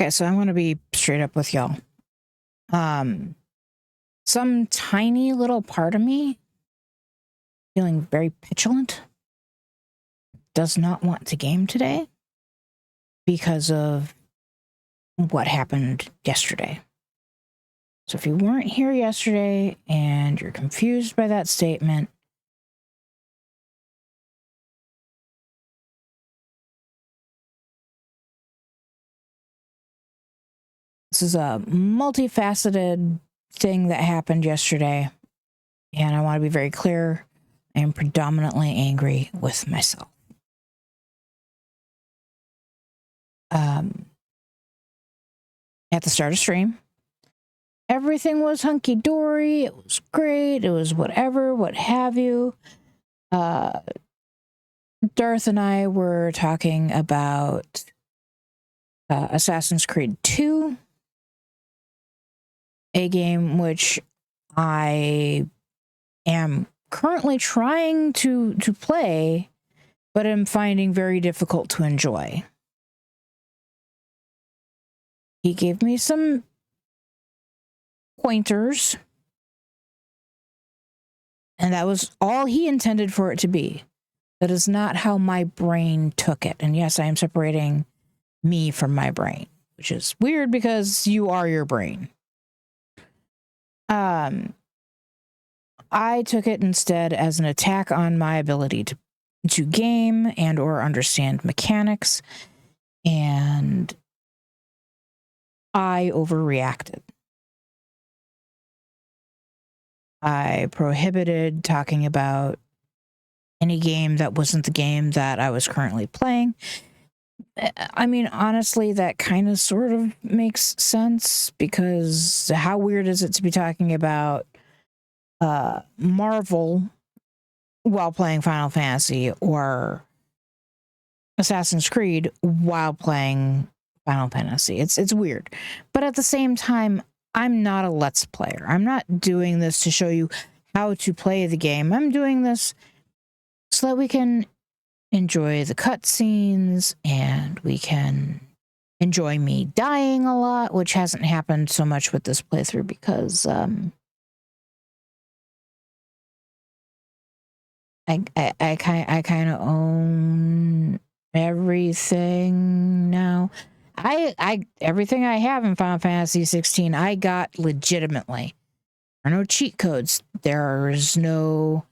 Okay, so I'm going to be straight up with y'all. Some tiny little part of me, feeling very petulant, does not want to game today because of what happened yesterday. So if you weren't here yesterday and you're confused by that statement, this is a multifaceted thing that happened yesterday, and I want to be very clear. I am predominantly angry with myself. At the start of stream, everything was hunky-dory. It was great. It was whatever, what have you. Darth and I were talking about Assassin's Creed 2, a game which I am currently trying to play, but am finding very difficult to enjoy. He gave me some pointers, and that was all he intended for it to be. That is not how my brain took it. And yes, I am separating me from my brain, which is weird because you are your brain. I took it instead as an attack on my ability to game and or understand mechanics, and I overreacted. I prohibited talking about any game that wasn't the game that I was currently playing. I mean, honestly, that kind of sort of makes sense, because how weird is it to be talking about Marvel while playing Final Fantasy, or Assassin's Creed while playing Final Fantasy? It's weird. But at the same time, I'm not a Let's Player. I'm not doing this to show you how to play the game. I'm doing this so that we can enjoy the cutscenes and we can enjoy me dying a lot, which hasn't happened so much with this playthrough because I kind of own everything now. Everything I have in Final Fantasy 16, I got legitimately. There are no cheat codes. There's no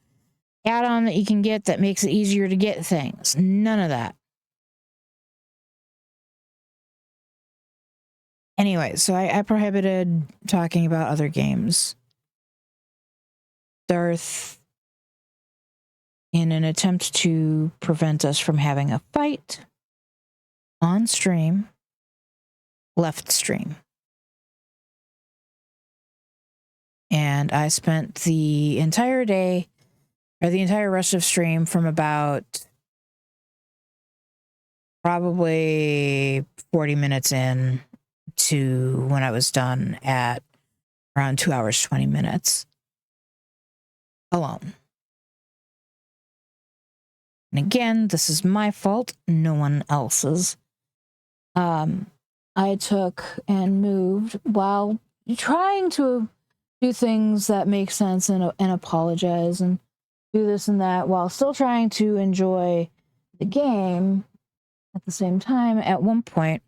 add-on that you can get that makes it easier to get things. None of that. Anyway, so I prohibited talking about other games. Darth, in an attempt to prevent us from having a fight on stream, left stream. And I spent the entire day, or the entire rest of stream, from about probably 40 minutes in to when I was done at around 2 hours, 20 minutes, alone. And again, this is my fault, no one else's. I took and moved while trying to do things that make sense and apologize and do this and that while still trying to enjoy the game at the same time. At one point,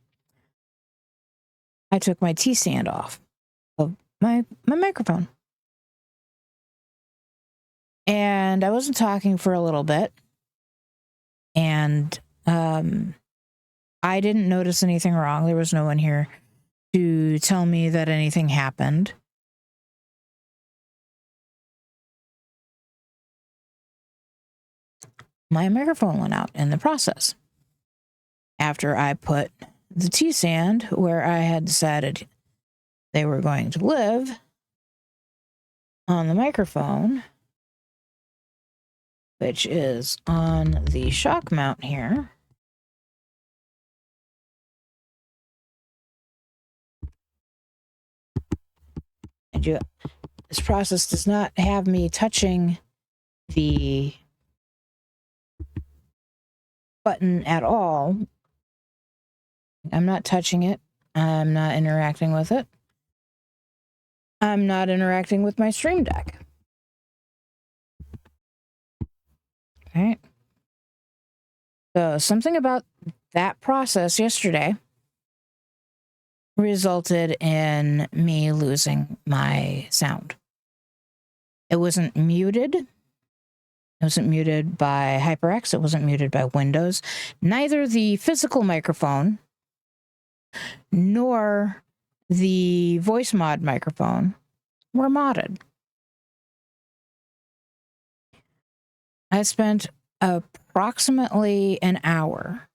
I took my T-stand off of my microphone. And I wasn't talking for a little bit. And I didn't notice anything wrong. There was no one here to tell me that anything happened. My microphone went out in the process. After I put the T-stand where I had decided they were going to live on the microphone, which is on the shock mount here. And this process does not have me touching the button at all. I'm not touching it. I'm not interacting with it. I'm not interacting with my stream deck. Right. So something about that process yesterday resulted in me losing my sound. It wasn't muted. It wasn't muted by HyperX. It wasn't muted by Windows. Neither the physical microphone nor the voice mod microphone were modded. I spent approximately an hour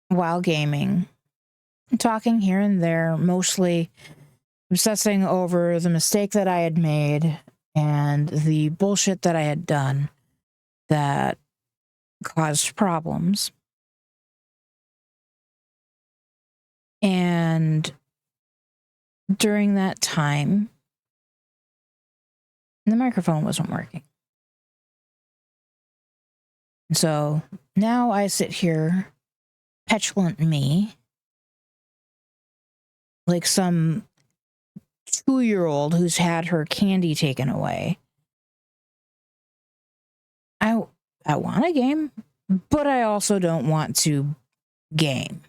while gaming, talking here and there, mostly obsessing over the mistake that I had made and the bullshit that I had done that caused problems. And during that time, the microphone wasn't working. So now I sit here, petulant me, like some 2-year-old who's had her candy taken away. I want a game, but I also don't want to game.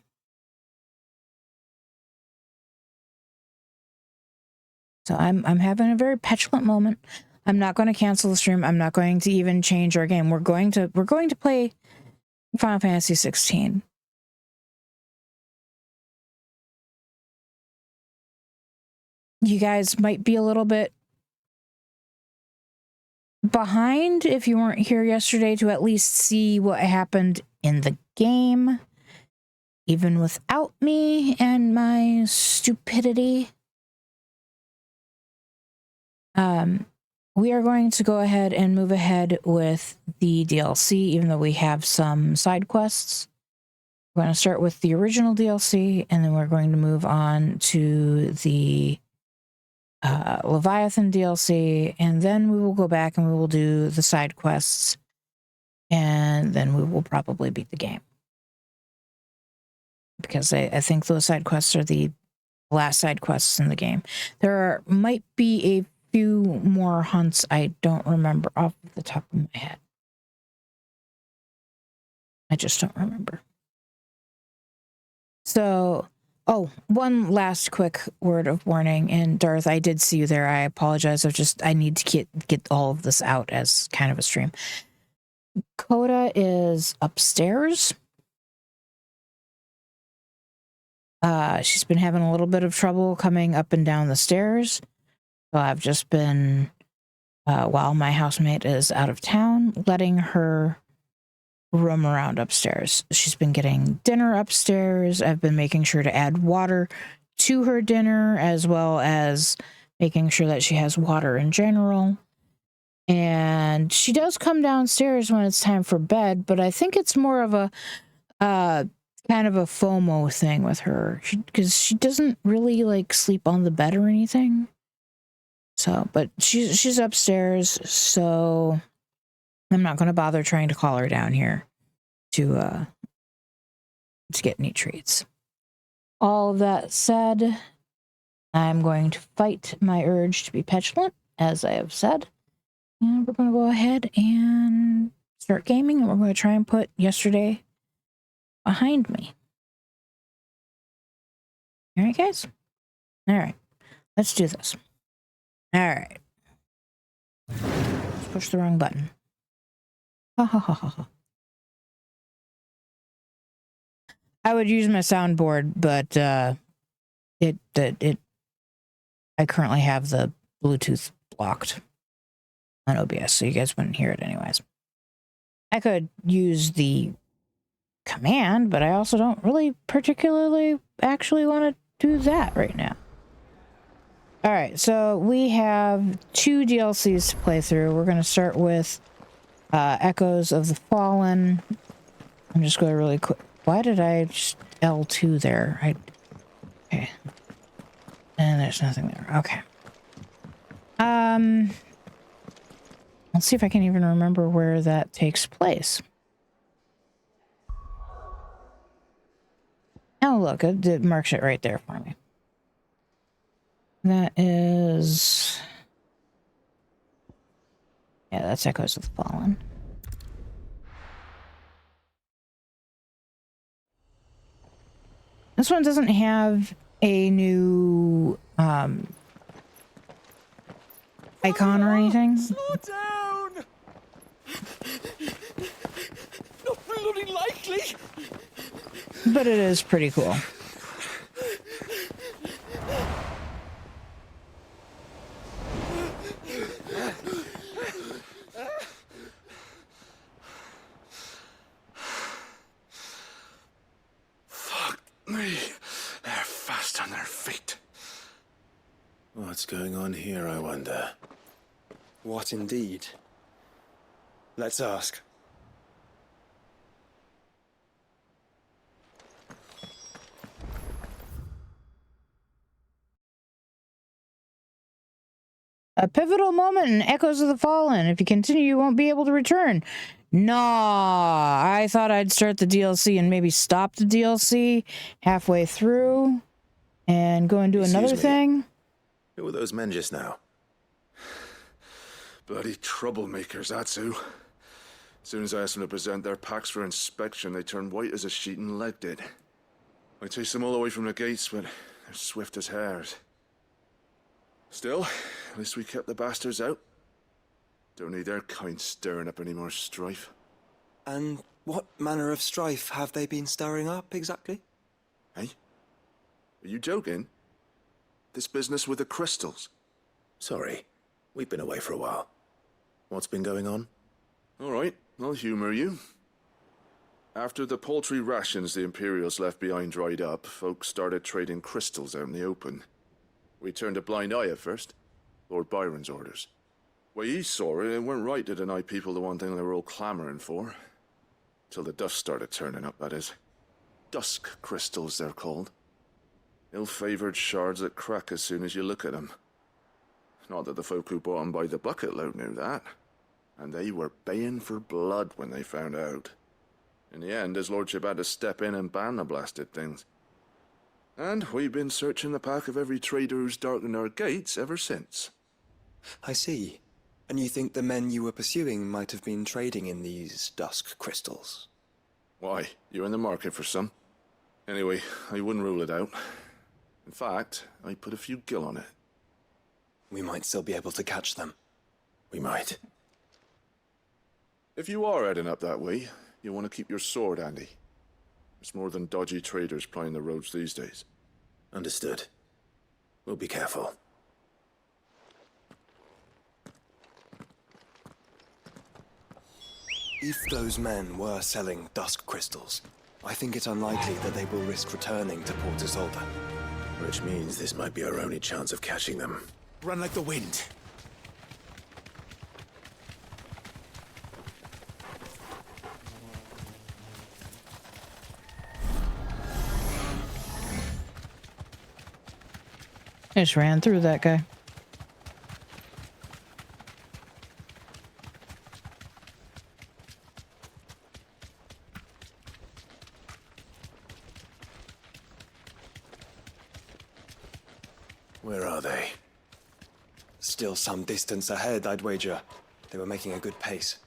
So I'm having a very petulant moment. I'm not going to cancel the stream. I'm not going to even change our game. We're going to play Final Fantasy 16. You guys might be a little bit behind if you weren't here yesterday to at least see what happened in the game, even without me and my stupidity. We are going to go ahead and move ahead with the DLC, even though we have some side quests. We're going to start with the original DLC, and then we're going to move on to the Leviathan DLC, and then we will go back and we will do the side quests, and then we will probably beat the game. Because I think those side quests are the last side quests in the game. There might be a few more hunts I don't remember off the top of my head. I just don't remember. So, one last quick word of warning. And Darth, I did see you there. I apologize. I need to get all of this out as kind of a stream. Coda is upstairs. She's been having a little bit of trouble coming up and down the stairs. So I've just been, while my housemate is out of town, letting her roam around upstairs. She's been getting dinner upstairs. I've been making sure to add water to her dinner, as well as making sure that she has water in general. And she does come downstairs when it's time for bed, but I think it's more of a kind of a FOMO thing with her, because she doesn't really like sleep on the bed or anything. So, but she's upstairs, so I'm not going to bother trying to call her down here to get any treats. All of that said, I'm going to fight my urge to be petulant, as I have said. And we're going to go ahead and start gaming, and we're going to try and put yesterday behind me. All right, guys? All right. Let's do this. All right. Let's push the wrong button. Ha ha ha ha ha. I would use my soundboard, but I currently have the Bluetooth blocked on OBS, so you guys wouldn't hear it anyways. I could use the command, but I also don't really particularly actually want to do that right now. All right, so we have 2 DLCs to play through. We're going to start with Echoes of the Fallen. I'm just going to really quick. Why did I just L2 there? Okay. And there's nothing there. Okay. Let's see if I can even remember where that takes place. Oh, look, it marks it right there for me. That is... Yeah, that's Echoes of the Fallen. This one doesn't have a new icon or anything. Slow down! Not bloody likely! But it is pretty cool. Fuck me. They're fast on their feet. What's going on here, I wonder? What indeed? Let's ask. A pivotal moment in Echoes of the Fallen. If you continue, you won't be able to return. Nah, I thought I'd start the DLC and maybe stop the DLC halfway through and go and do another thing. Who were those men just now? Bloody troublemakers, that's who. As soon as I asked them to present their packs for inspection, they turned white as a sheet and legged it. I chased them all away from the gates, but they're swift as hares. Still, at least we kept the bastards out. Don't need their kind stirring up any more strife. And what manner of strife have they been stirring up, exactly? Hey? Are you joking? This business with the crystals? Sorry, we've been away for a while. What's been going on? All right, I'll humor you. After the paltry rations the Imperials left behind dried up, folks started trading crystals out in the open. We turned a blind eye at first. Lord Byron's orders. Way he saw it, it weren't right to deny people the one thing they were all clamoring for. Till the dust started turning up, that is. Dusk crystals, they're called. Ill-favored shards that crack as soon as you look at them. Not that the folk who bought them by the bucket load knew that. And they were baying for blood when they found out. In the end, his lordship had to step in and ban the blasted things. And we've been searching the pack of every trader who's darkened our gates ever since. I see. And you think the men you were pursuing might have been trading in these dusk crystals? Why? You in the market for some? Anyway, I wouldn't rule it out. In fact, I put a few gil on it. We might still be able to catch them. We might. If you are heading up that way, you want to keep your sword handy. There's more than dodgy traders plying the roads these days. Understood. We'll be careful. If those men were selling dusk crystals, I think it unlikely that they will risk returning to Port Isolde. Which means this might be our only chance of catching them. Run like the wind. I just ran through that guy. Where are they? Still some distance ahead, I'd wager. They were making a good pace.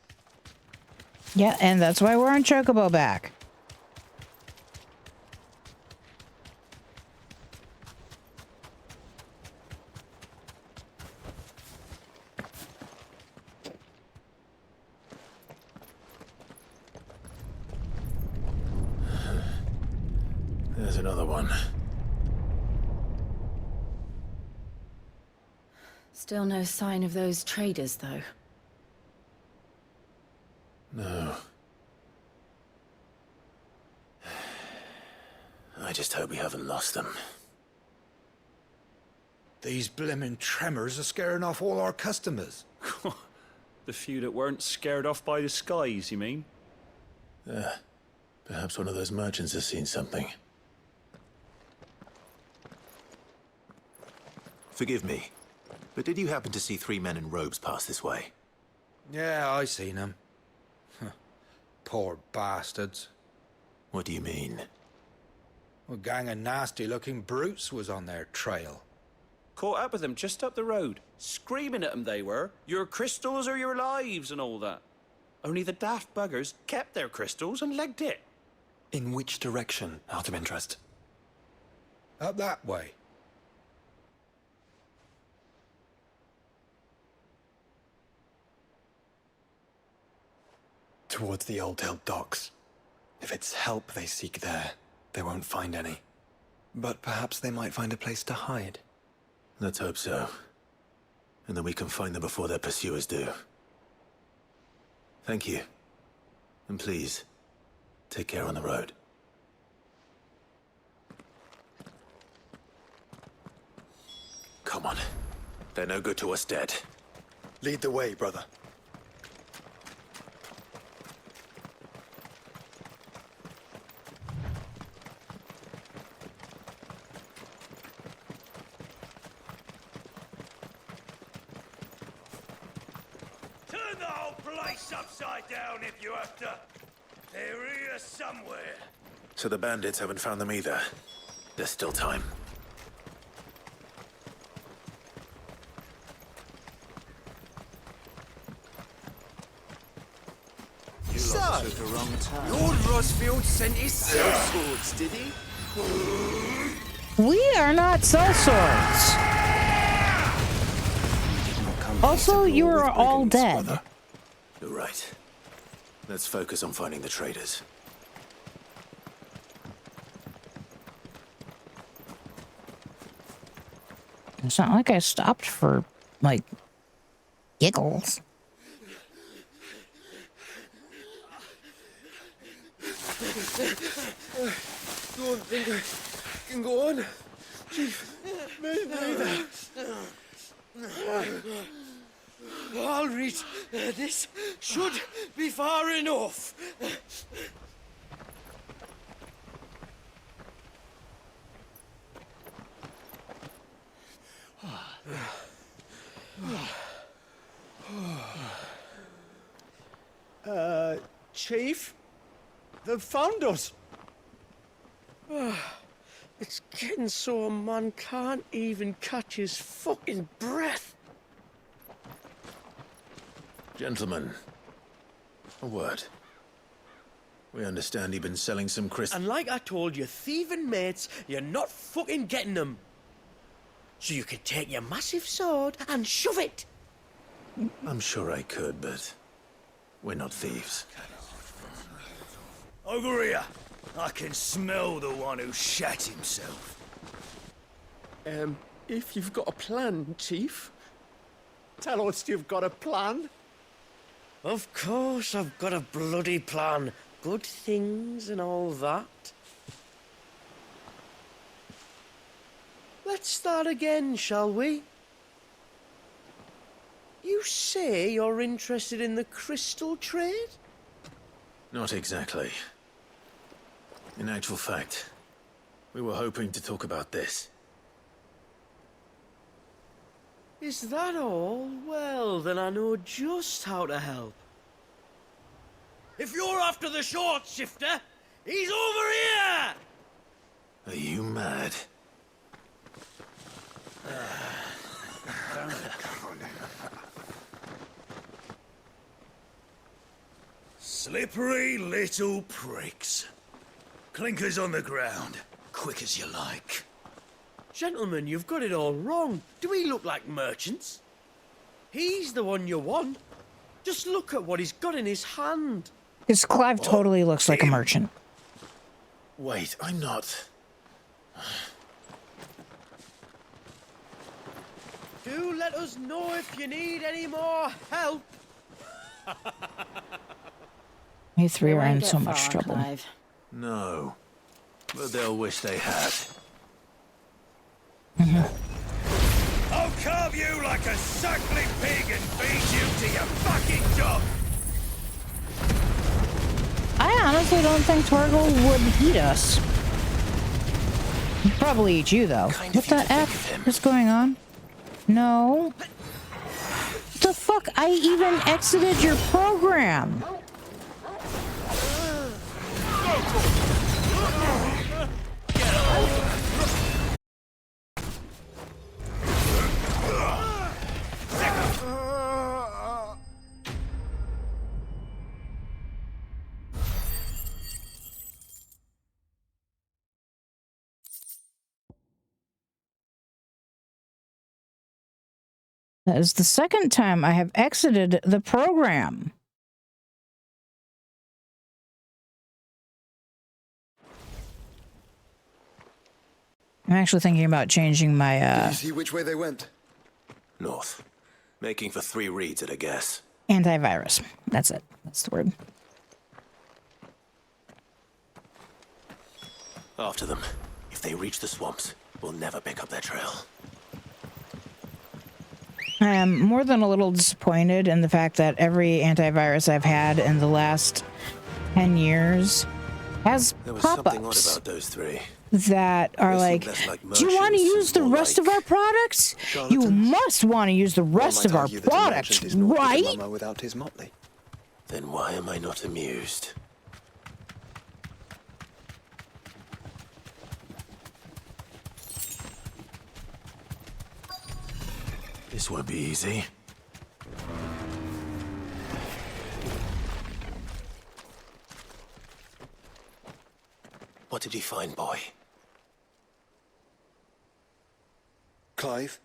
Yeah, and that's why we're on Chocobo back. There's another one. Still no sign of those traders, though. No. I just hope we haven't lost them. These blimmin' tremors are scaring off all our customers. The few that weren't scared off by the skies, you mean? Perhaps one of those merchants has seen something. Forgive me, but did you happen to see 3 men in robes pass this way? Yeah, I seen them. Poor bastards. What do you mean? A gang of nasty-looking brutes was on their trail. Caught up with them just up the road. Screaming at them they were. Your crystals are your lives and all that. Only the daft buggers kept their crystals and legged it. In which direction, out of interest? Up that way. Towards the Old Hill docks. If it's help they seek there, they won't find any. But perhaps they might find a place to hide. Let's hope so. And then we can find them before their pursuers do. Thank you. And please, take care on the road. Come on. They're no good to us dead. Lead the way, brother. Turn the whole place upside down if you have to. They're here somewhere. So the bandits haven't found them either. There's still time. So, Lord Rosfield sent his sellswords, did he? We are not sellswords. Also, you are all dead. You're right. Let's focus on finding the traitors. It's not like I stopped for, like, giggles. Don't think I can go on. Chief, neither. I'll reach. This should be far enough. Chief? They've found us. It's getting so a man can't even catch his fucking breath. Gentlemen, a word. We understand you've been selling some crystals. And like I told your thieving mates, you're not fucking getting them. So you could take your massive sword and shove it. I'm sure I could, but we're not thieves. Over here. I can smell the one who shat himself. If you've got a plan, Chief. Tell us you've got a plan. Of course I've got a bloody plan. Good things and all that. Let's start again, shall we? You say you're interested in the crystal trade? Not exactly. In actual fact, we were hoping to talk about this. Is that all? Well, then I know just how to help. If you're after the short shifter, he's over here! Are you mad? Slippery little pricks. Clinkers on the ground, quick as you like. Gentlemen, you've got it all wrong. Do we look like merchants? He's the one you want. Just look at what he's got in his hand. Because Clive totally looks like a merchant. Wait, I'm not. Do let us know if you need any more help. You three They are won't in get so far, much trouble. Clive. No. But they'll wish they had. I'll carve you like a suckling pig and feed you to your fucking dog. I honestly don't think Torgal would eat us. He'd probably eat you, though. What the F is going on? No. What the fuck? I even exited your program. Get That is the second time I have exited the program. I'm actually thinking about changing my Did you see which way they went? North. Making for 3 reads at a guess. antivirus. That's it. That's the word. After them. If they reach the swamps, we'll never pick up their trail. I am more than a little disappointed in the fact that every antivirus I've had in the last 10 years has There was something odd pop-ups about those 3. that are They like, seem less like do you want to merchants use the and more rest of like our products? You charlatans? must want to use the rest of our products, right? Without his motley. Then why am I not amused? This won't be easy. What did you find, boy? Clive,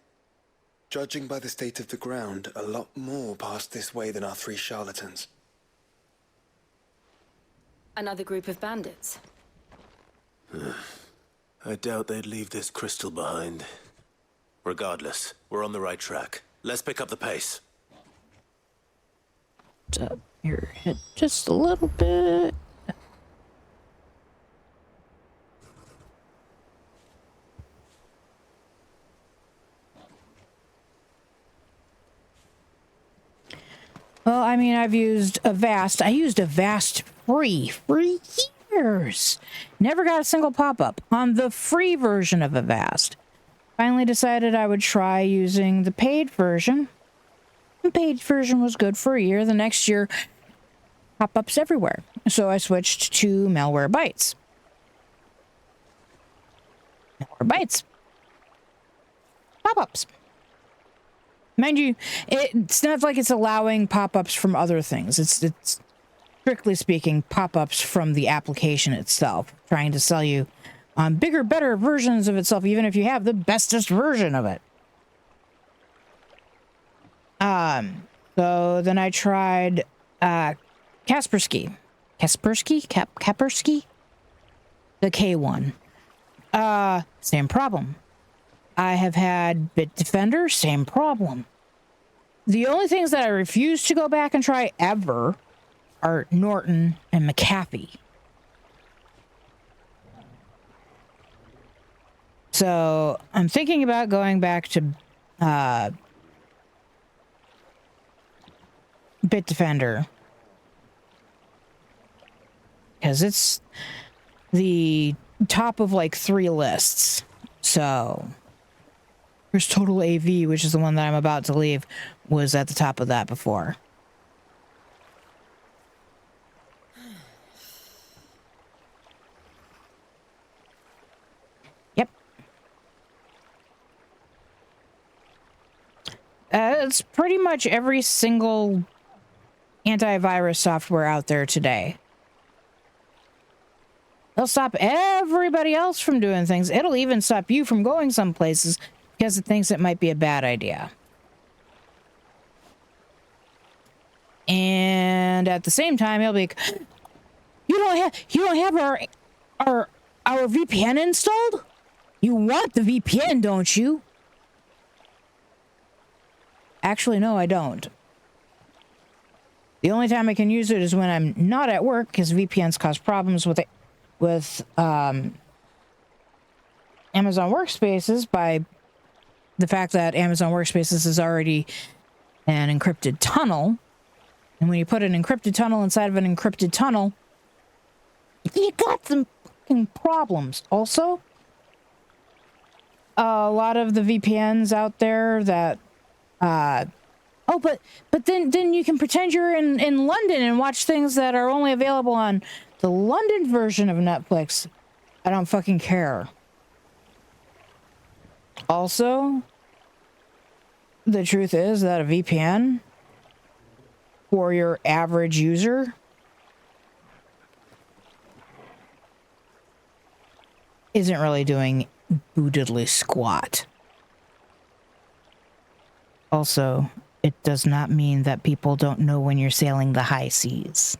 judging by the state of the ground, a lot more passed this way than our 3 charlatans. Another group of bandits. I doubt they'd leave this crystal behind. Regardless, we're on the right track. Let's pick up the pace. Up your head just a little bit. Well, I mean, I've used Avast. I used Avast free for years. Never got a single pop-up on the free version of Avast. Finally decided I would try using the paid version. The paid version was good for a year. The next year, pop-ups everywhere. So I switched to Malwarebytes. Malwarebytes. Pop-ups. Mind you, it's not like it's allowing pop-ups from other things. It's strictly speaking pop-ups from the application itself, trying to sell you on bigger, better versions of itself, even if you have the bestest version of it. So then I tried Kaspersky. Kaspersky? The K one. Same problem. I have had Bitdefender, same problem. The only things that I refuse to go back and try ever are Norton and McAfee. So I'm thinking about going back to Bitdefender, because it's the top of like 3 lists. So there's Total AV, which is the one that I'm about to leave, was at the top of that before. Yep. It's pretty much every single antivirus software out there today. They'll stop everybody else from doing things. It'll even stop you from going some places because it thinks it might be a bad idea. And at the same time, it'll be like, you don't have our VPN installed? You want the VPN, don't you? Actually, no, I don't. The only time I can use it is when I'm not at work, because VPNs cause problems with Amazon Workspaces by the fact that Amazon Workspaces is already an encrypted tunnel. And when you put an encrypted tunnel inside of an encrypted tunnel, you got some fucking problems. Also, a lot of the VPNs out there that but then you can pretend you're in London and watch things that are only available on the London version of Netflix. I don't fucking care. Also, the truth is that a VPN for your average user isn't really doing bootedly squat. Also, it does not mean that people don't know when you're sailing the high seas.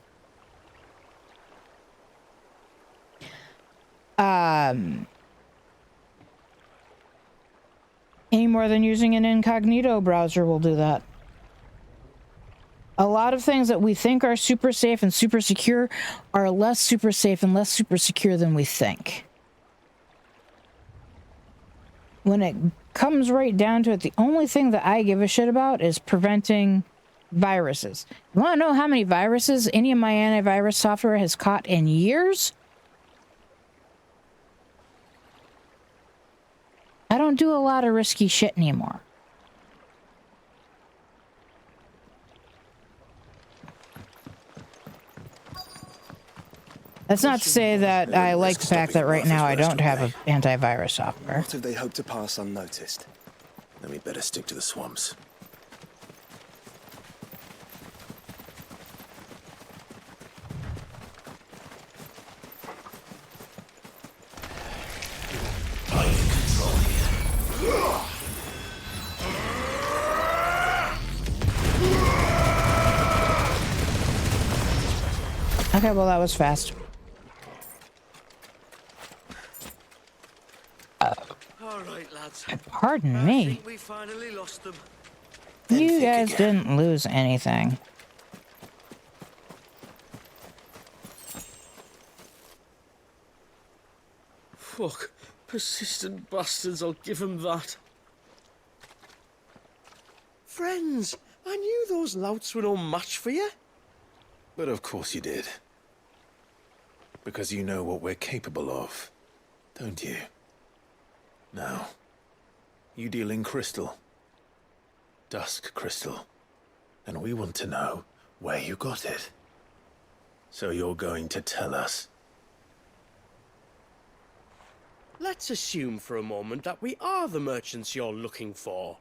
Any more than using an incognito browser will do that. A lot of things that we think are super safe and super secure are less super safe and less super secure than we think. When it comes right down to it, the only thing that I give a shit about is preventing viruses. You want to know how many viruses any of my antivirus software has caught in years? I don't do a lot of risky shit anymore. That's not to say that I like the fact that right now I don't have an antivirus software. What if they hope to pass unnoticed? Then we better stick to the swamps. I'm in control here. Okay, well that was fast. All right, lads. Pardon I me. think we finally lost them. You guys didn't lose anything. Fuck. Persistent bastards, I'll give them that. Friends, I knew those louts were no match for you. But of course you did. Because you know what we're capable of, don't you? Now, you deal in crystal. Dusk crystal. And we want to know where you got it. So you're going to tell us. Let's assume for a moment that we are the merchants you're looking for.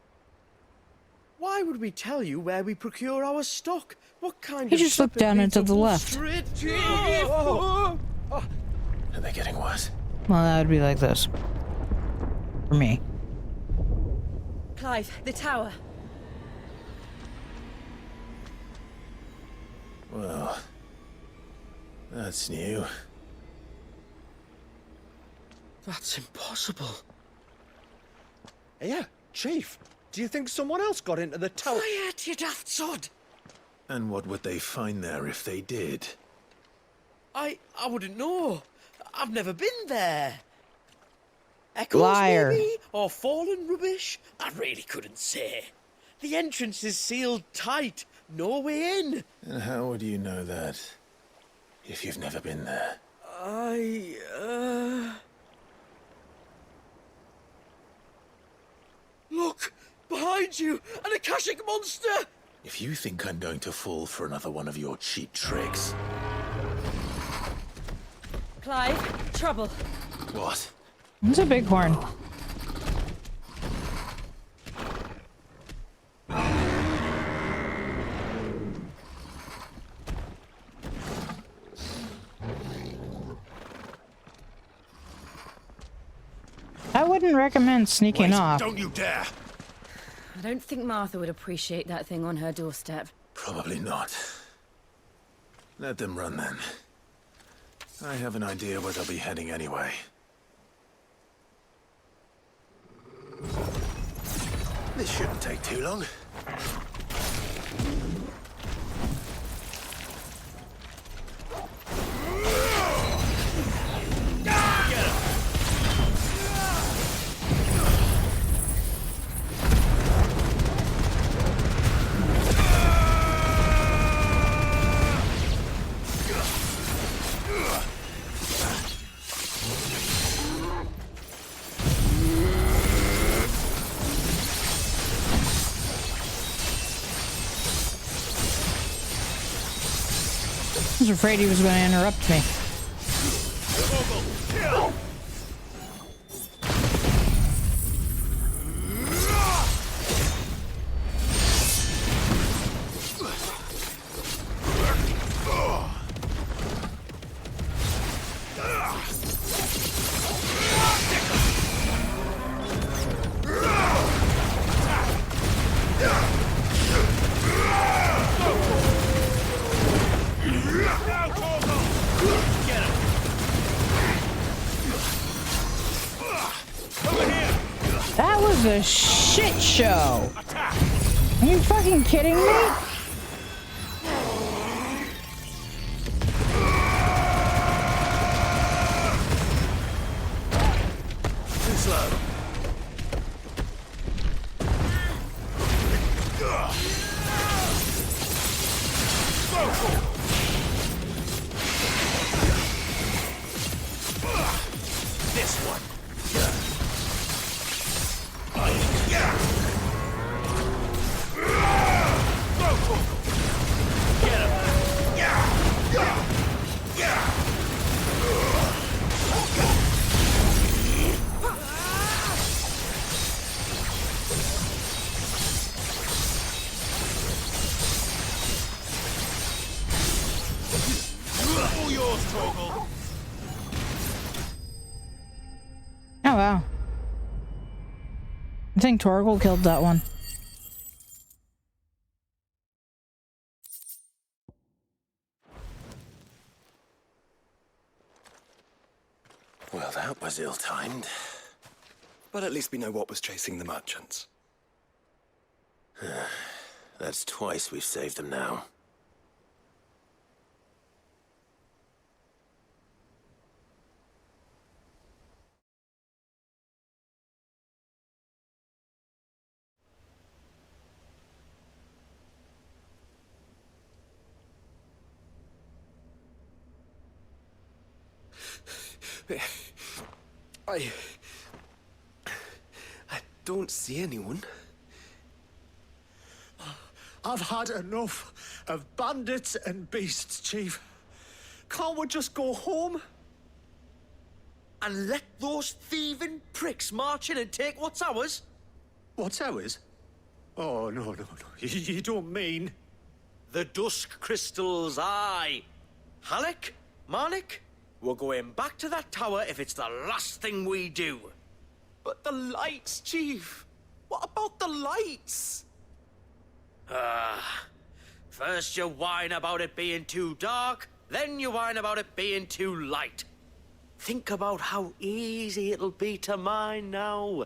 Why would we tell you where we procure our stock? What kind He of... just looked down and to the left. Straight Are they getting worse? Well, that would be like this. For me. Clive, the tower. Well, that's new. That's impossible. Yeah, Chief. Do you think someone else got into the tower? Quiet, you daft sod! And what would they find there if they did? I wouldn't know. I've never been there. Echoes, Liar. maybe? Or fallen rubbish? I really couldn't say. The entrance is sealed tight. No way in. And how would you know that if you've never been there? Look! Behind you! An Akashic monster! If you think I'm going to fall for another one of your cheap tricks... Clive, trouble. What? It's a bighorn. I wouldn't recommend sneaking off. Don't you dare! I don't think Martha would appreciate that thing on her doorstep. Probably not. Let them run then. I have an idea where they'll be heading anyway. This shouldn't take too long. I was afraid he was going to interrupt me. Get him! Over here! That was a shit show. Attack! Are you fucking kidding me? Too slow. This one! Get him! All yours, Torgal! Oh wow. I think Torgal killed that one. Well, that was ill-timed. But at least we know what was chasing the merchants. That's twice we've saved them now. I don't see anyone. I've had enough of bandits and beasts, Chief. Can't we just go home? And let those thieving pricks march in and take what's ours? What's ours? Oh, no. You don't mean... The Dusk Crystals, aye. Halleck? Marnik? We're going back to that tower if it's the last thing we do. But the lights, Chief. What about the lights? First you whine about it being too dark, then you whine about it being too light. Think about how easy it'll be to mine now.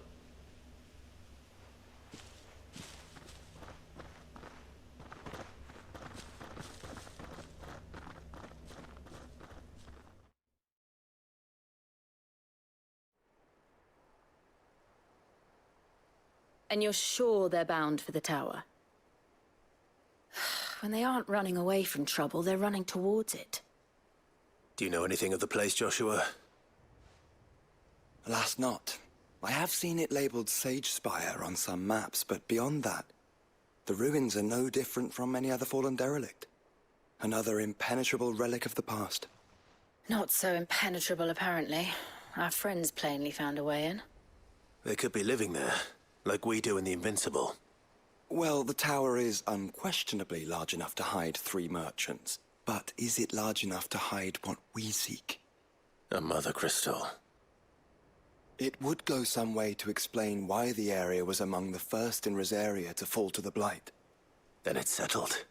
And you're sure they're bound for the tower? When they aren't running away from trouble, they're running towards it. Do you know anything of the place, Joshua? Alas, not. I have seen it labeled Sage Spire on some maps, but beyond that, the ruins are no different from any other fallen derelict. Another impenetrable relic of the past. Not so impenetrable, apparently. Our friends plainly found a way in. They could be living there, like we do in the Invincible. Well, the tower is unquestionably large enough to hide 3 merchants. But is it large enough to hide what we seek? A mother crystal. It would go some way to explain why the area was among the first in Rosaria to fall to the Blight. Then it's settled.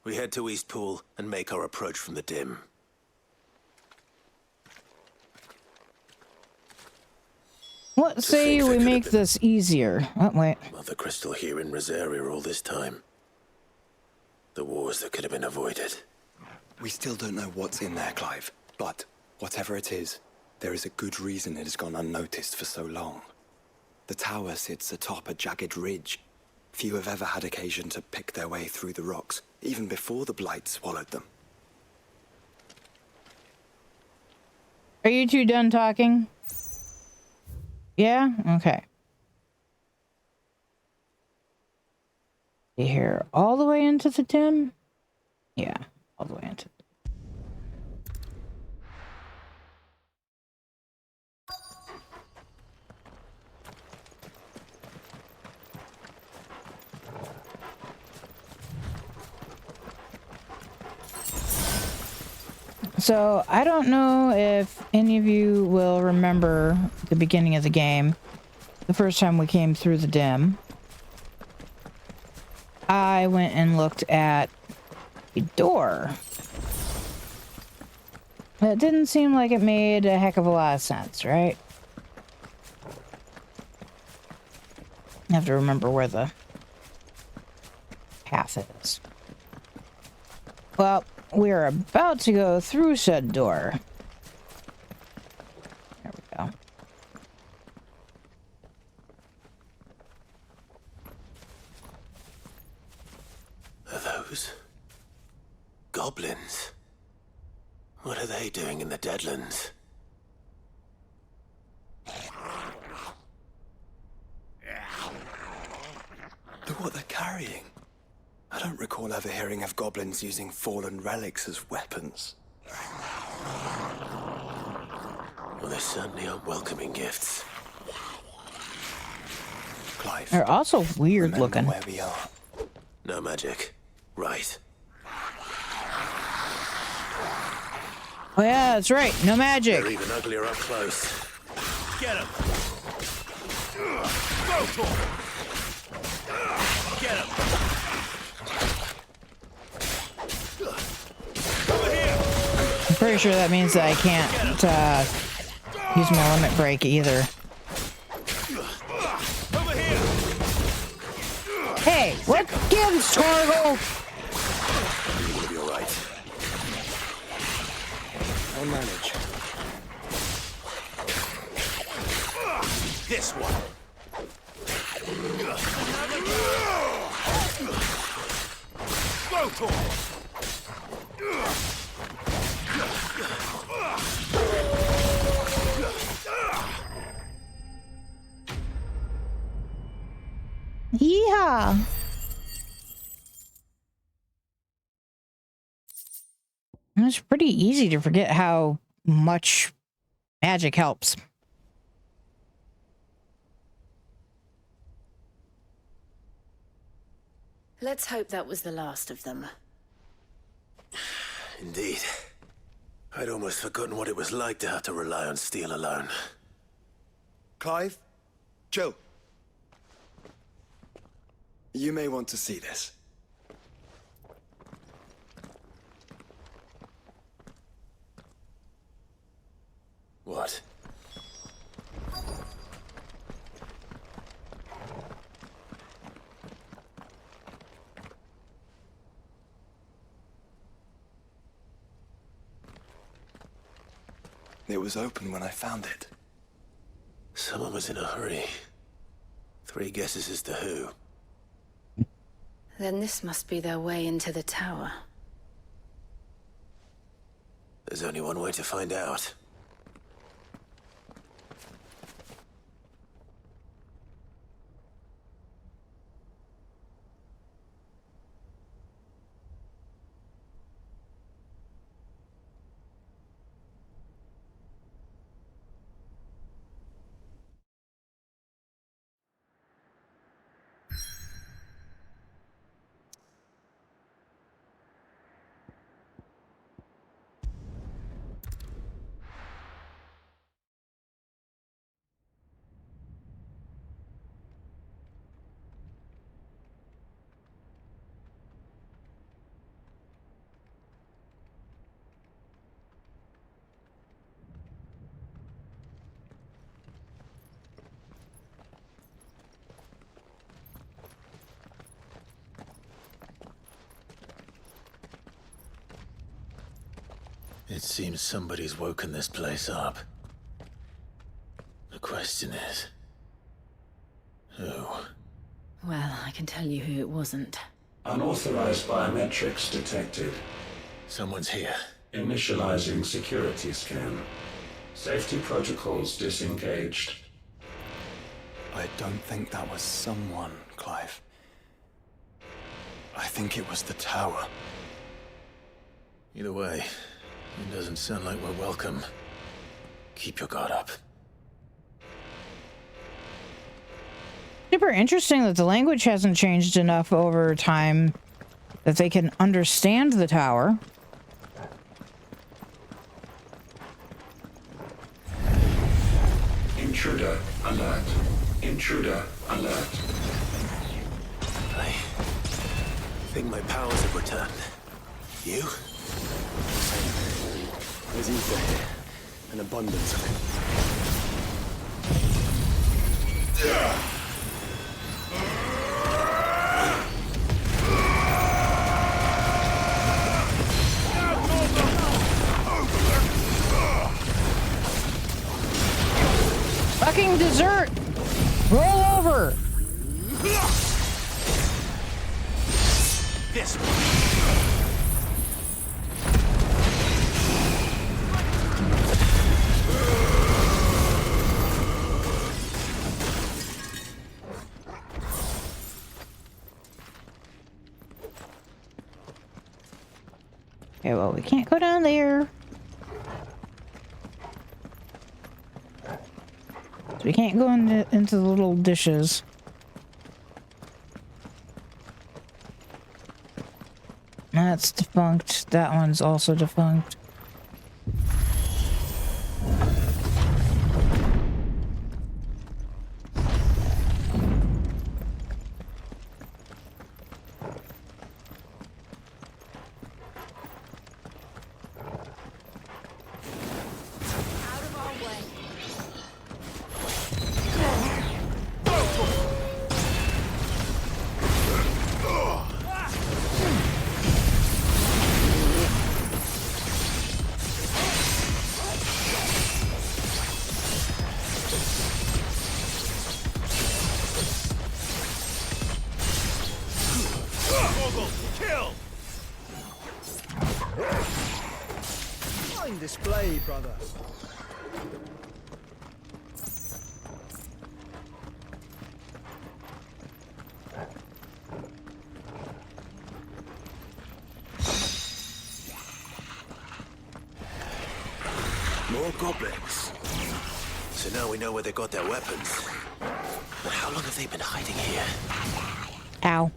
We head to Eastpool and make our approach from the dim. What say we make this easier? Oh, wait. Mother crystal here in Rosaria all this time. The wars that could have been avoided. We still don't know what's in there, Clive. But whatever it is, there is a good reason it has gone unnoticed for so long. The tower sits atop a jagged ridge. Few have ever had occasion to pick their way through the rocks, even before the Blight swallowed them. Are you two done talking? Yeah? Okay. You hear all the way into the dim? Yeah, all the way into. So, I don't know if any of you will remember the beginning of the game, the first time we came through the dim. I went and looked at a door. It didn't seem like it made a heck of a lot of sense, right? I have to remember where the path is. Well, we're about to go through said door. There we go. Are those goblins? What are they doing in the Deadlands? Look what they're carrying. I don't recall ever hearing of goblins using fallen relics as weapons. Well, they certainly aren't welcoming gifts. Clive, They're also weird remember looking. where we are. No magic. Right. Oh yeah, that's right. No magic. They're even uglier up close. Get him! Go for him! Get him! I'm pretty sure that means that I can't use my limit break either. Over here! Hey, what gives, Torgal? You'll be all right. I'll manage. This one! Go for him! Yeah. It's pretty easy to forget how much magic helps. Let's hope that was the last of them. Indeed. I'd almost forgotten what it was like to have to rely on steel alone. Clive? Joe? You may want to see this. What? It was open when I found it. Someone was in a hurry. 3 guesses as to who. Then this must be their way into the tower. There's only one way to find out. It seems somebody's woken this place up. The question is... who? Well, I can tell you who it wasn't. Unauthorized biometrics detected. Someone's here. Initializing security scan. Safety protocols disengaged. I don't think that was someone, Clive. I think it was the tower. Either way, it doesn't sound like we're welcome. Keep your guard up. Super interesting that the language hasn't changed enough over time that they can understand the tower. Intruder alert. Intruder alert. I think my powers have returned. You? There's ether here. An abundance of it. Fucking dessert! Roll over! This one. Okay, well, we can't go down there. So we can't go into the little dishes. That's defunct. That one's also defunct. Fine display, brother. More goblins. So now we know where they got their weapons. But how long have they been hiding here? Ow.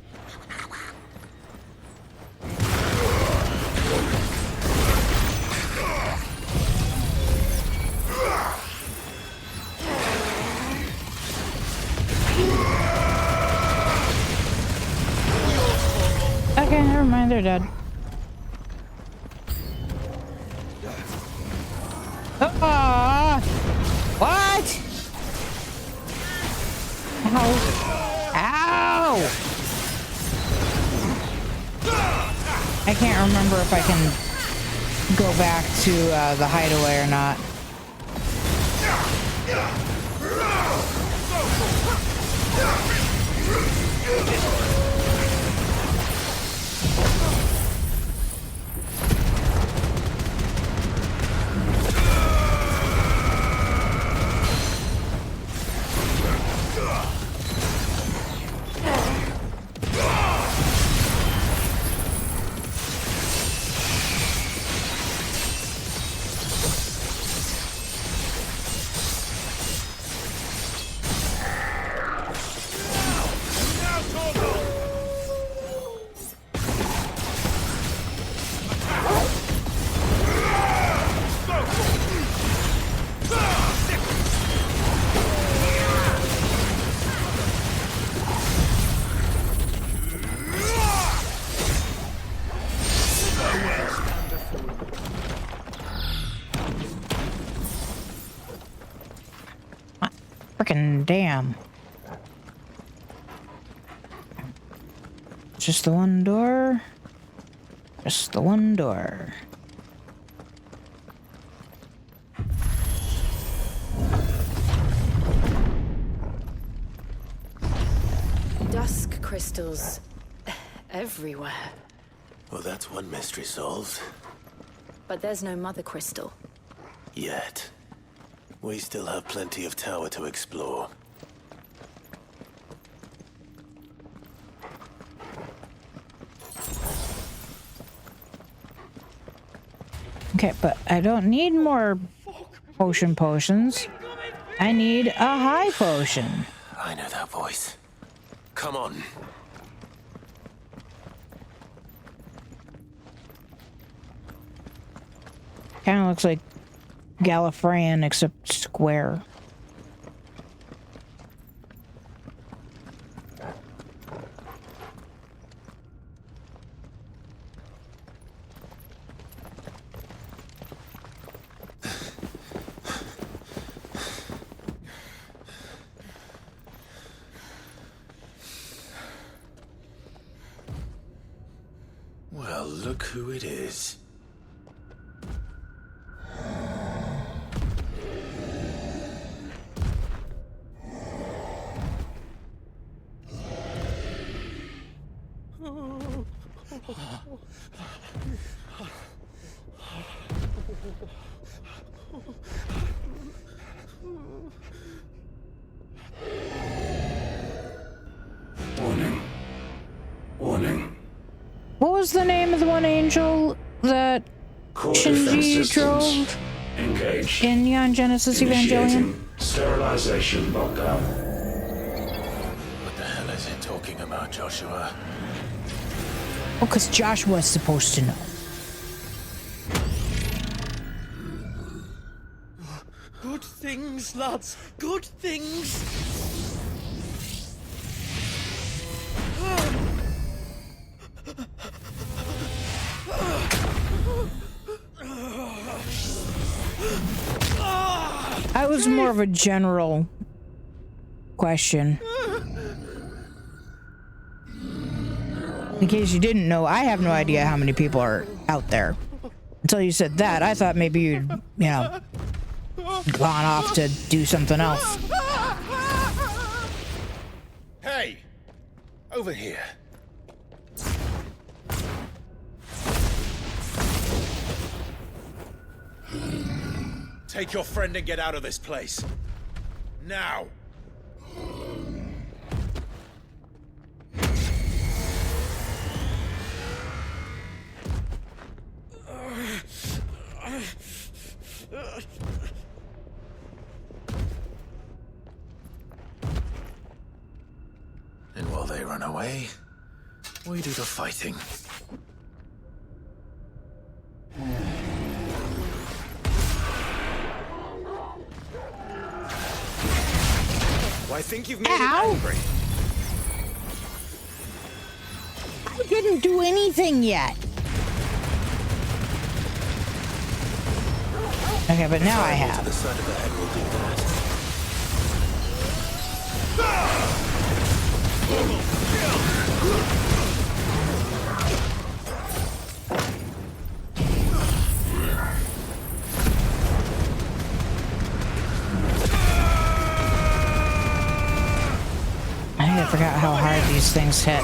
Okay, never mind, they're dead. What? Ow. Ow! I can't remember if I can go back to the hideaway or not. Frickin' damn. Just the one door. Just the one door. Dusk crystals everywhere. Well, that's one mystery solved. But there's no mother crystal. Yet. We still have plenty of tower to explore. Okay, but I don't need more potions. I need a high potion. I know that voice. Come on. Kind of looks like Gallifreyan except square. look who it is. Warning. Warning. What was the name of the one angel that Core defense Shinji systems drove engaged. in Neon Genesis Evangelion? Initiating sterilization lockdown. What the hell is it talking about, Joshua? Oh, because Joshua's supposed to know. Good things, lads. Good things. That was more of a general question. In case you didn't know, I have no idea how many people are out there. Until you said that, I thought maybe you'd, gone off to do something else. Hey! Over here. Take your friend and get out of this place. Now! And while they run away, we do the fighting. I think you've made Ow. it angry. I didn't do anything yet. Okay, but now I have. The side of the head will do that. I think I forgot how hard these things hit.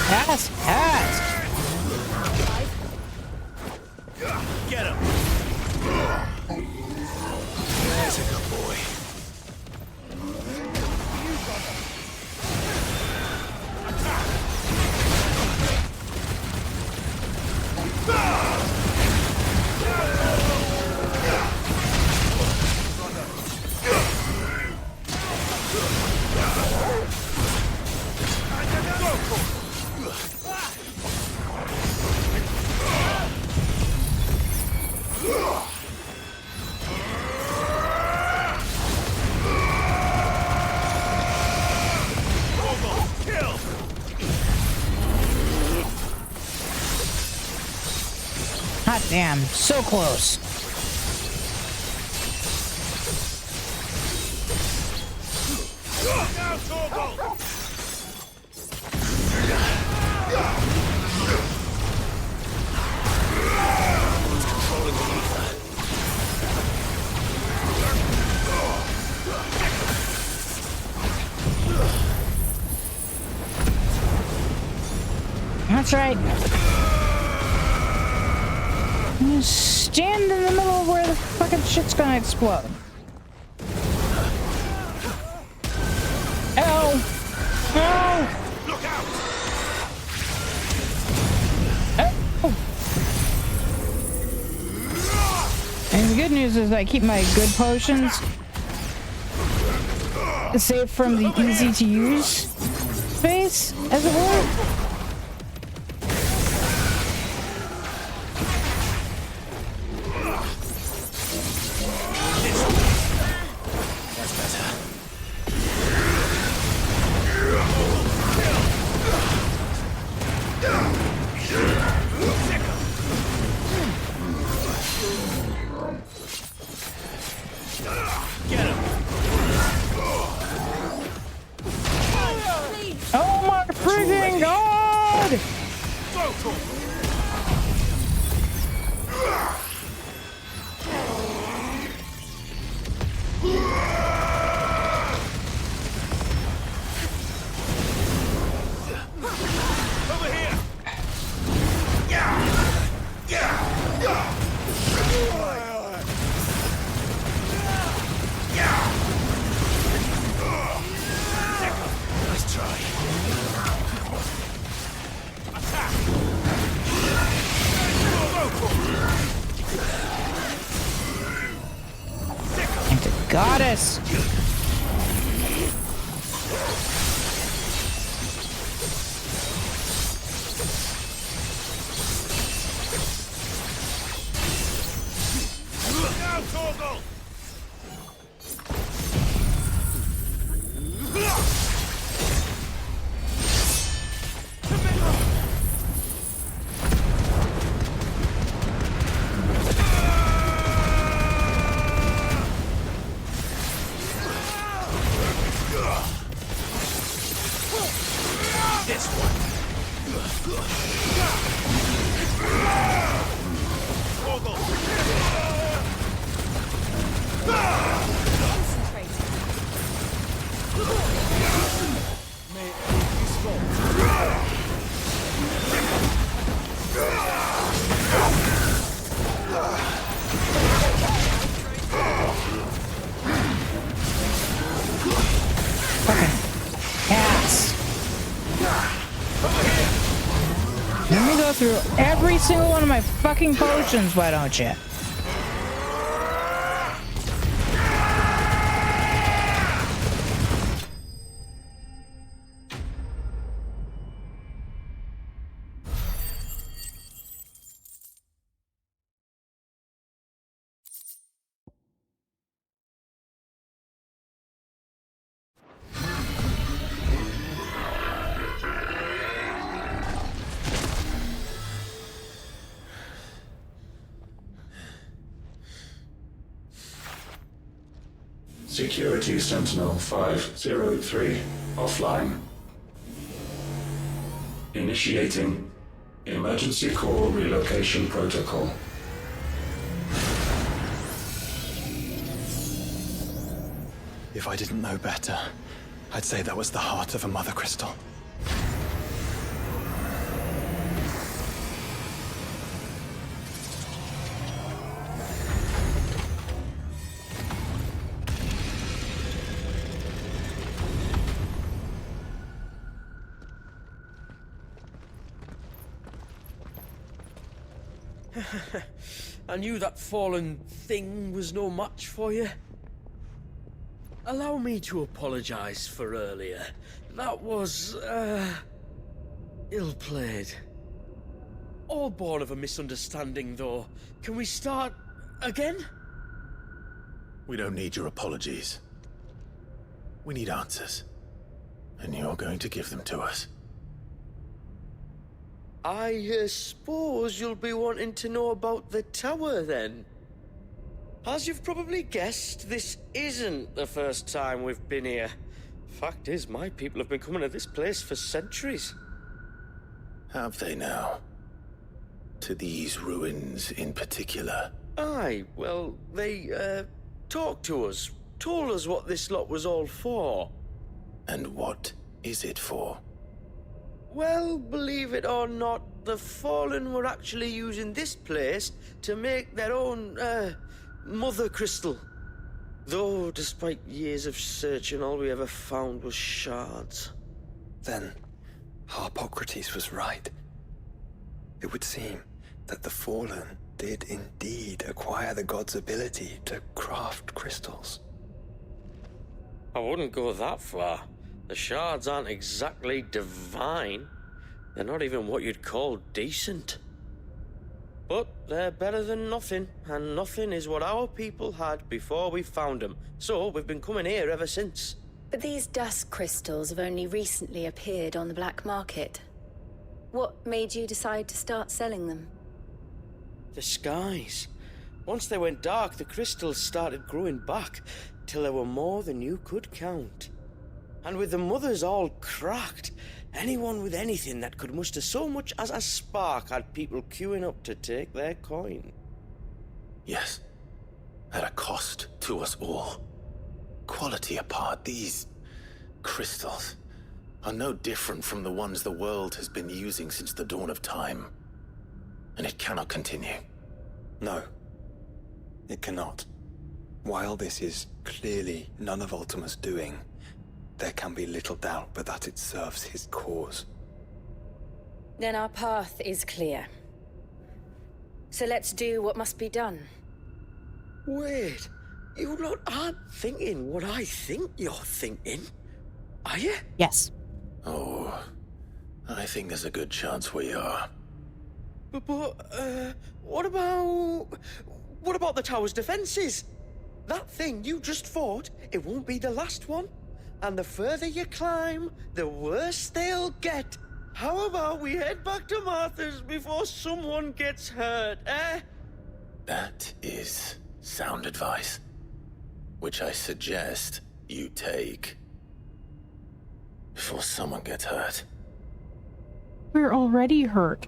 That's hurt. Get him. There's a good boy. Hot damn, so close. That's right. You stand in the middle of where the fucking shit's gonna explode. Oh! Oh! Look out! Oh! And good. good news is I keep my good potions safe from the easy to use space, as it were. Goddess! Through every single one of my fucking potions, why don't you? Security Sentinel 503 offline. Initiating Emergency Core Relocation Protocol. If I didn't know better, I'd say that was the heart of a mother crystal. I knew that fallen thing was no match for you. Allow me to apologize for earlier. That was, ill-played. All born of a misunderstanding, though. Can we start again? We don't need your apologies. We need answers. And you're going to give them to us. I suppose you'll be wanting to know about the tower, then. As you've probably guessed, this isn't the first time we've been here. Fact is, my people have been coming to this place for centuries. Have they now? To these ruins in particular? Aye, well, they, talked to us. Told us what this lot was all for. And what is it for? Well, believe it or not, the Fallen were actually using this place to make their own, mother crystal. Though, despite years of searching, all we ever found was shards. Then, Harpocrates was right. It would seem that the Fallen did indeed acquire the god's ability to craft crystals. I wouldn't go that far. The shards aren't exactly divine. They're not even what you'd call decent. But they're better than nothing, and nothing is what our people had before we found them. So we've been coming here ever since. But these dust crystals have only recently appeared on the black market. What made you decide to start selling them? The skies. Once they went dark, the crystals started growing back, till there were more than you could count. And with the mothers all cracked, anyone with anything that could muster so much as a spark had people queuing up to take their coin. Yes, at a cost to us all. Quality apart, these crystals are no different from the ones the world has been using since the dawn of time. And it cannot continue. No, it cannot. While this is clearly none of Ultima's doing, there can be little doubt but that it serves his cause. Then our path is clear. So let's do what must be done. Wait, you lot aren't thinking what I think you're thinking, are you? Yes. Oh, I think there's a good chance we are. But what about the tower's defenses? That thing you just fought, it won't be the last one. And the further you climb, the worse they'll get. How about we head back to Martha's before someone gets hurt, eh? That is sound advice, which I suggest you take before someone gets hurt. We're already hurt.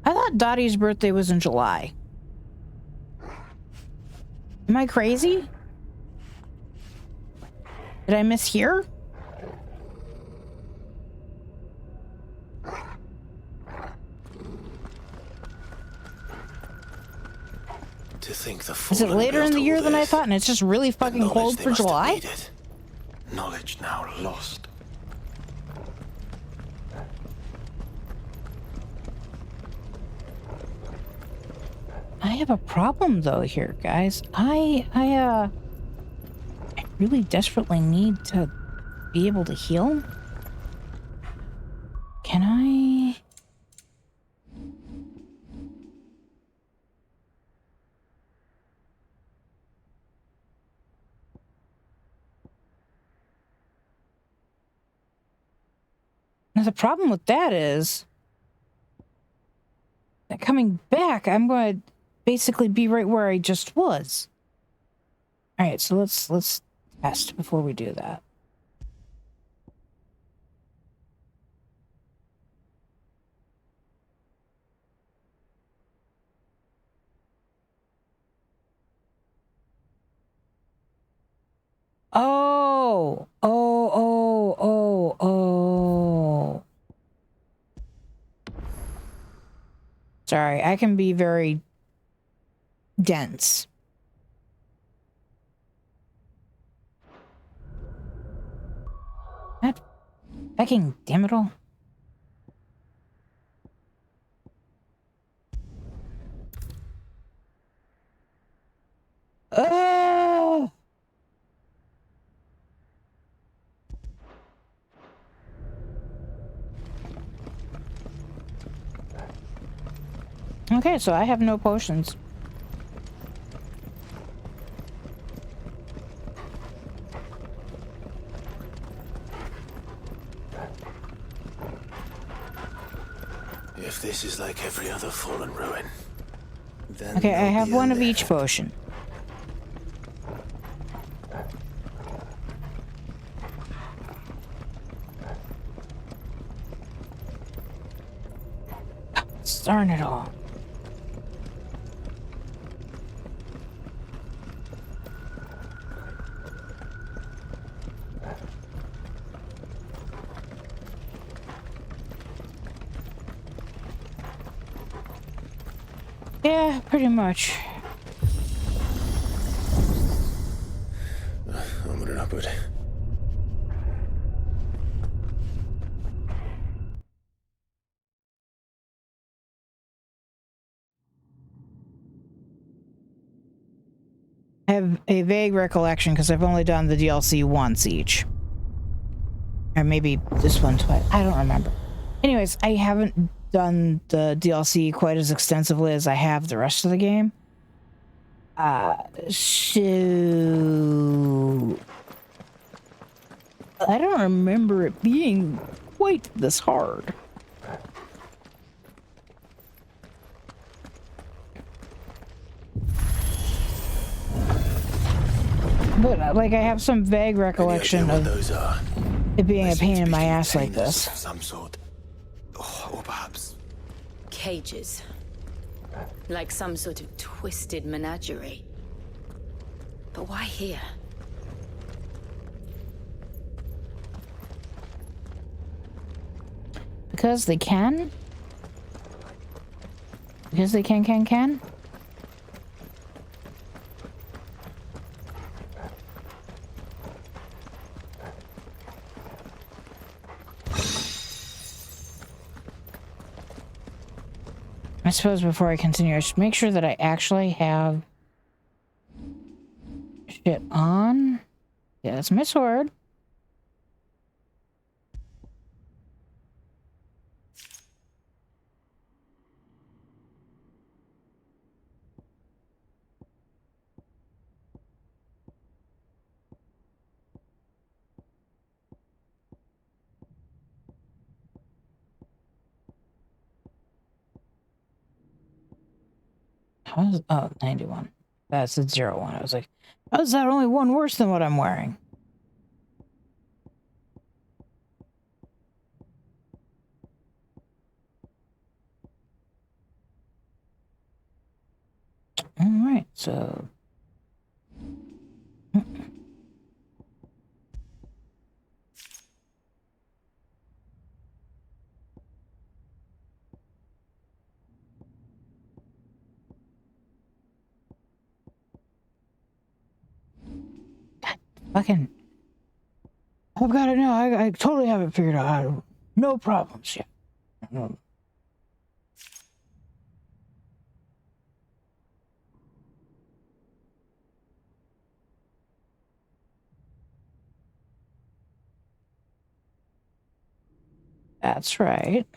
I thought Dottie's birthday was in July. Am I crazy? Did I mishear? To think the Is it later in the year than I thought and it's just really fucking cold for July? Knowledge now lost. I have a problem though here, guys. I really desperately need to be able to heal. Can I? Now the problem with that is that coming back, I'm going to basically be right where I just was. All right, so let's test before we do that. Oh. Sorry, I can be very dense. That fucking damn it all. Oh! Okay, so I have no potions. If this is like every other fallen ruin, then okay, I have one of each potion. Darn it all. Yeah, pretty much. have a vague recollection because I've only done the DLC once each. Or maybe this one twice. I don't remember. Anyways, I haven't done the DLC quite as extensively as I have the rest of the game. So I don't remember it being quite this hard. But like, I have some vague recollection of it being a pain in my ass like this. Some sort. Or perhaps Cages. Like some sort of twisted menagerie. But why here? Because they can? Because they can? I suppose before I continue, I should make sure that I actually have shit on. Yeah, that's my sword. How's, oh, 91. That's a 01. I was like, how is that only one worse than what I'm wearing? All right, so. Fucking, I've got it now. I totally have it figured out. No problems yet. That's right.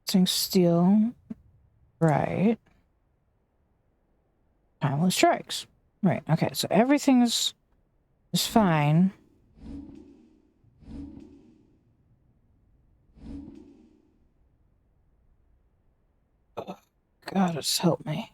Using steel. Right. Timeless strikes. Right, okay, so everything is fine. Oh, goddess, help me.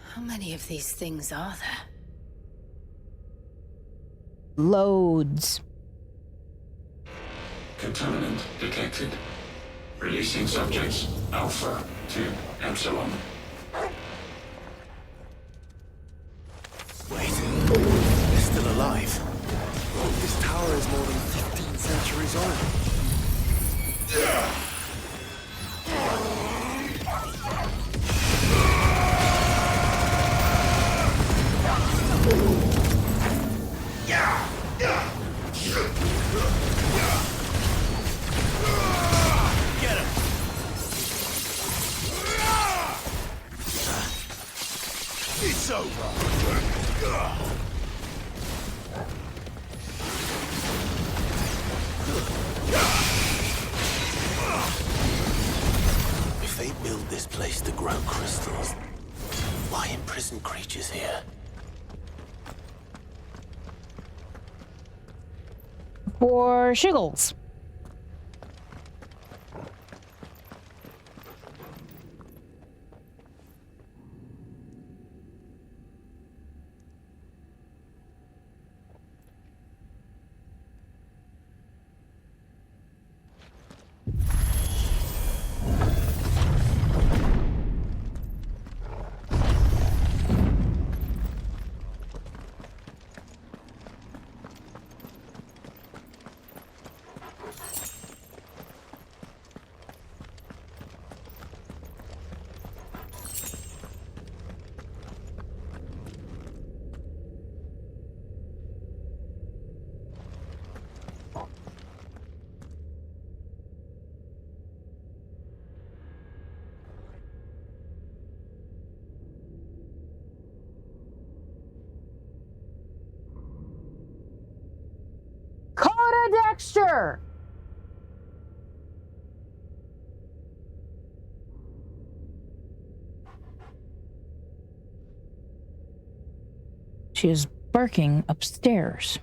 How many of these things are there? Loads. Contaminant detected. Releasing subjects Alpha to Epsilon. Wait, they're still alive. This tower is more than 15 centuries old. Get him! It's over! If they build this place to grow crystals, why imprison creatures here? For shiggles. her! She is barking upstairs.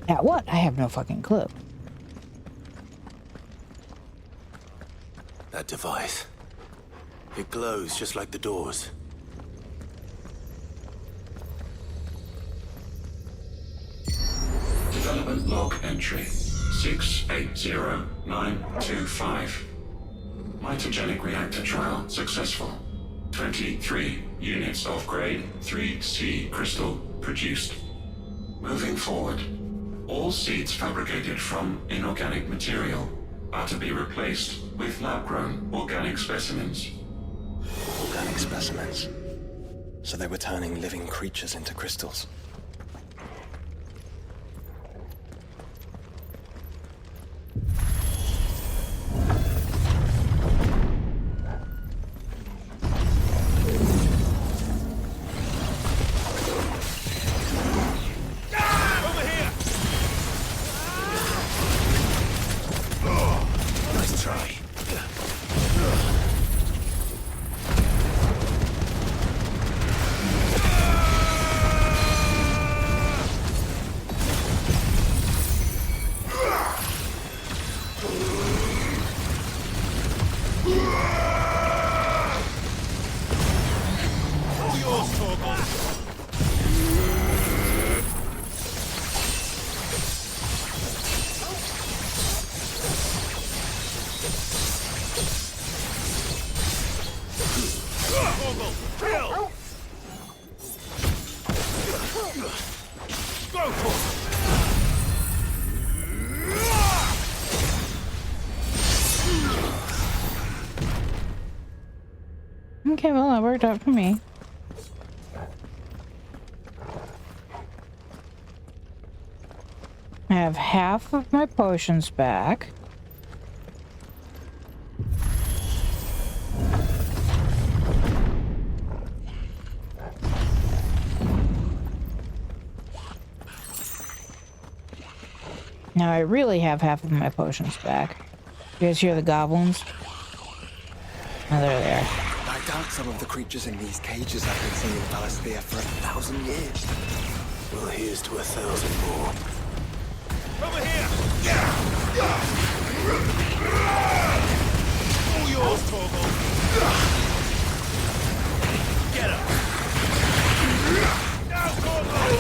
At what? I have no fucking clue. That device. It glows just like the doors. Development log entry 680925. Mitogenic reactor trial successful. 23 units of grade 3C crystal produced. Moving forward, all seeds fabricated from inorganic material are to be replaced with lab-grown organic specimens. Organic specimens. So they were turning living creatures into crystals. Okay, well, that worked out for me. I have half of my potions back. Now I really have half of my potions back. You guys hear the goblins? Oh, there they are. I doubt some of the creatures in these cages have been singing Valisthea for 1,000 years. Well, here's to 1,000 more. Over here! All yours, Torgal! Get him! Now, Torgal!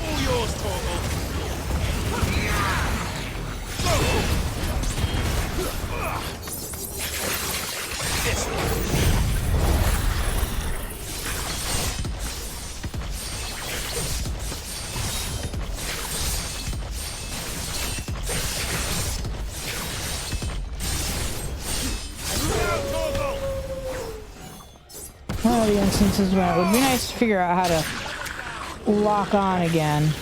All yours, Torgal! Go! This way! One of the instances when it would be nice to figure out how to lock on again.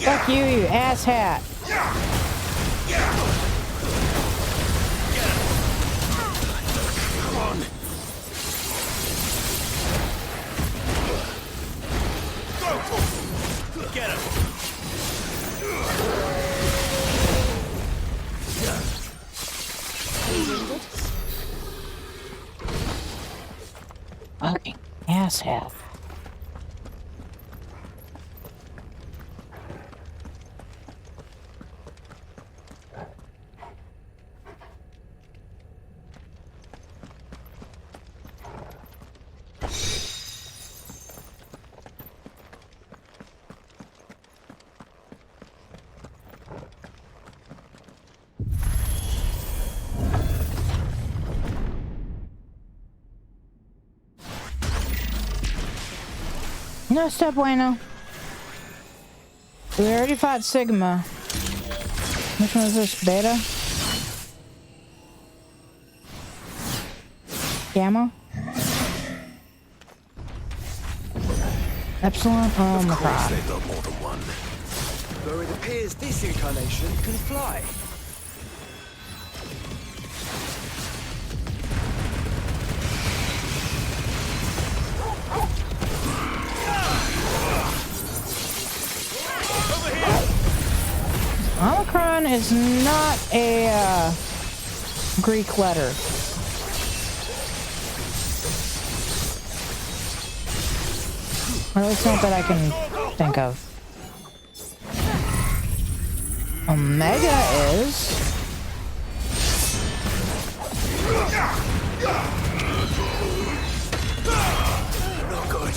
Fuck you, you asshat. Come on! Get him! Fucking asshat. No está bueno. We already fought Sigma. Which one is this? Beta? Gamma? Epsilon? Oh my god. They've got more than one. Though it appears this incarnation can fly. Omicron is not a Greek letter. Or at least not that I can think of. Omega is. Not good.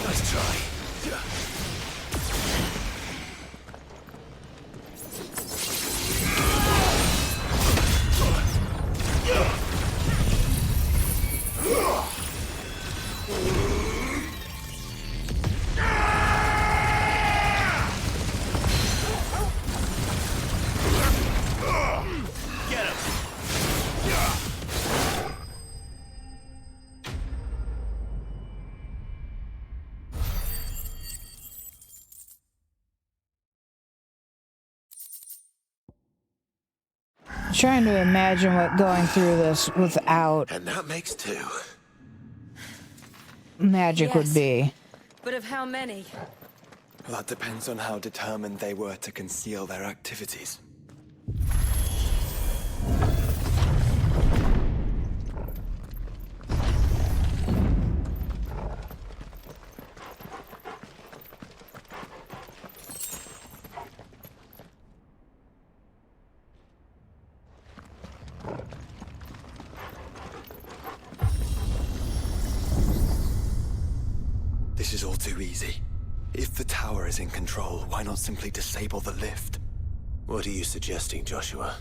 Nice try. Trying to imagine what going through this without And that makes two. magic would be. But of how many? Well, that depends on how determined they were to conceal their activities. This is all too easy. If the tower is in control, why not simply disable the lift? What are you suggesting, Joshua?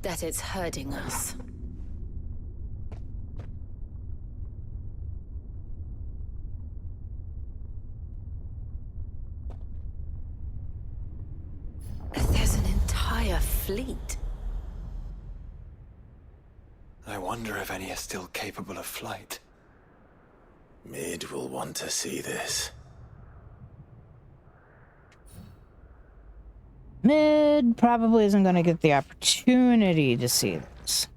That it's hurting us. There's an entire fleet. I wonder if any are still capable of flight. Mid will want to see this. Mid probably isn't going to get the opportunity to see this.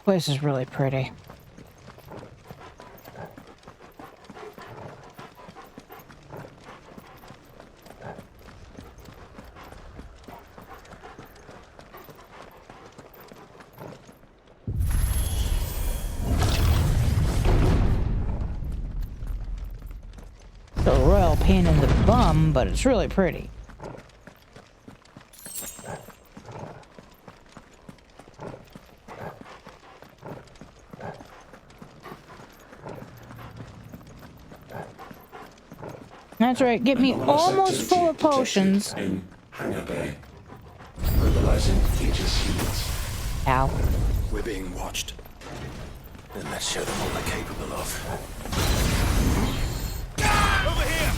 Place is really pretty. It's a royal pain in the bum, but it's really pretty. That's right, get me almost full of potions. In Hangar Bay. Mobilizing Aegis units. Ow. We're being watched. Then let's show them what they're capable of. Over here!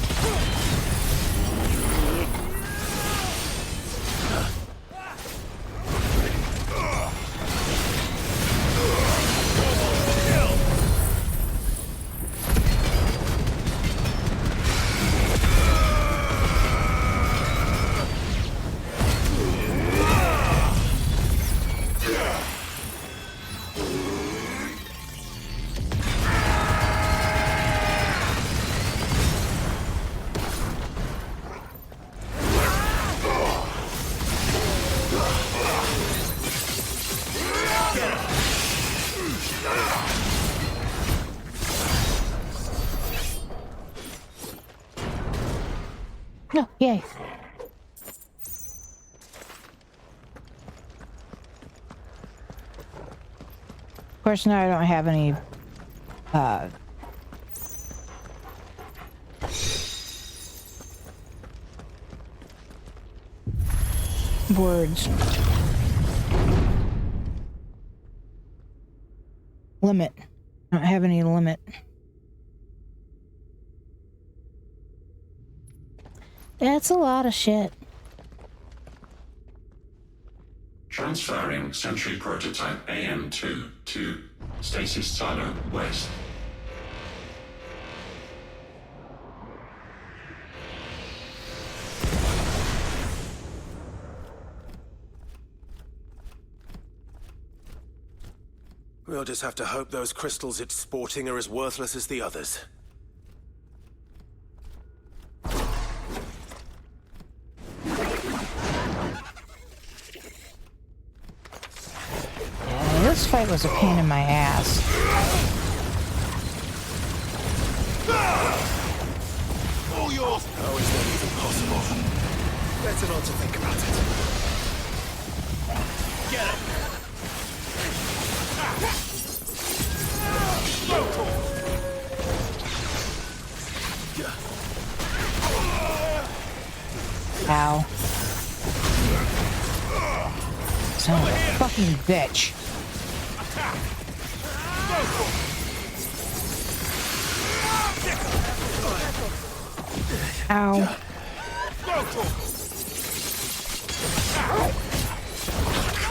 No, yay. Of course, now I don't have any, words. Limit. I don't have any limit. That's a lot of shit. Transferring Sentry Prototype AM2 to Stasis Silo West. We'll just have to hope those crystals it's sporting are as worthless as the others. This fight was a pain in my ass. All yours! How is that even possible? Better not to think about it. Get him! Ow. Son of a fucking bitch. Ow.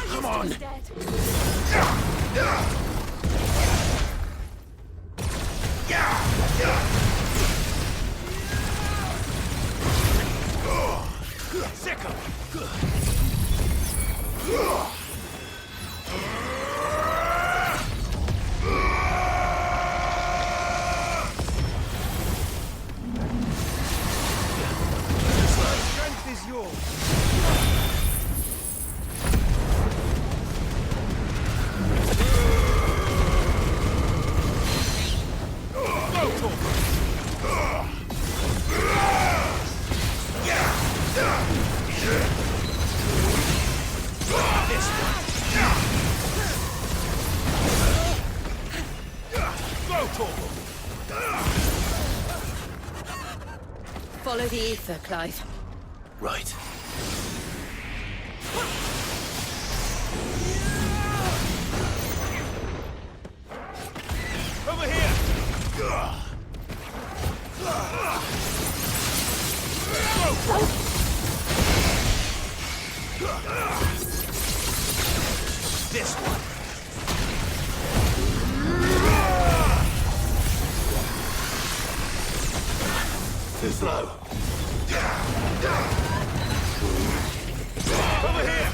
Come on! Strength is yours. Follow the ether, Clive. Right. Over here! This one. Too slow. Over here!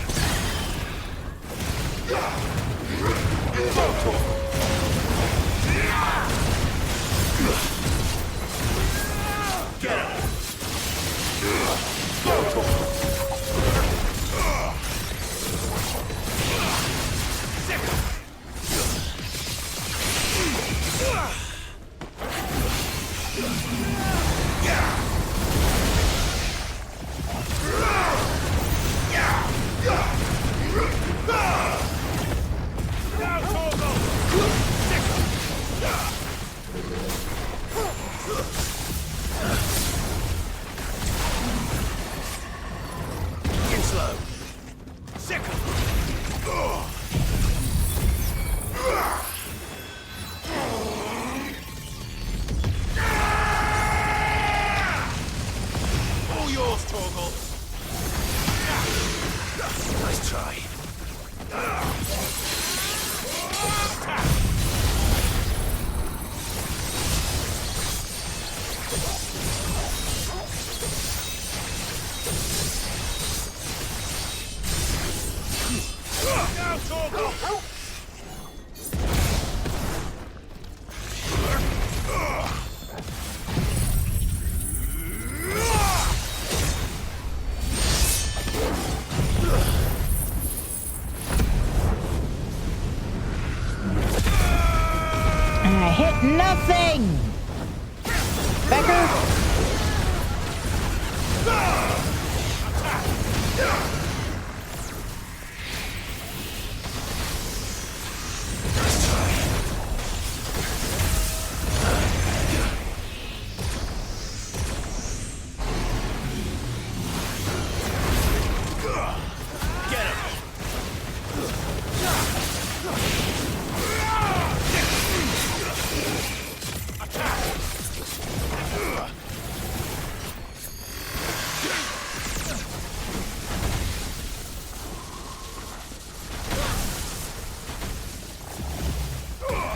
I hit nothing! Becker?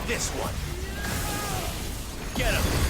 This one. Get him.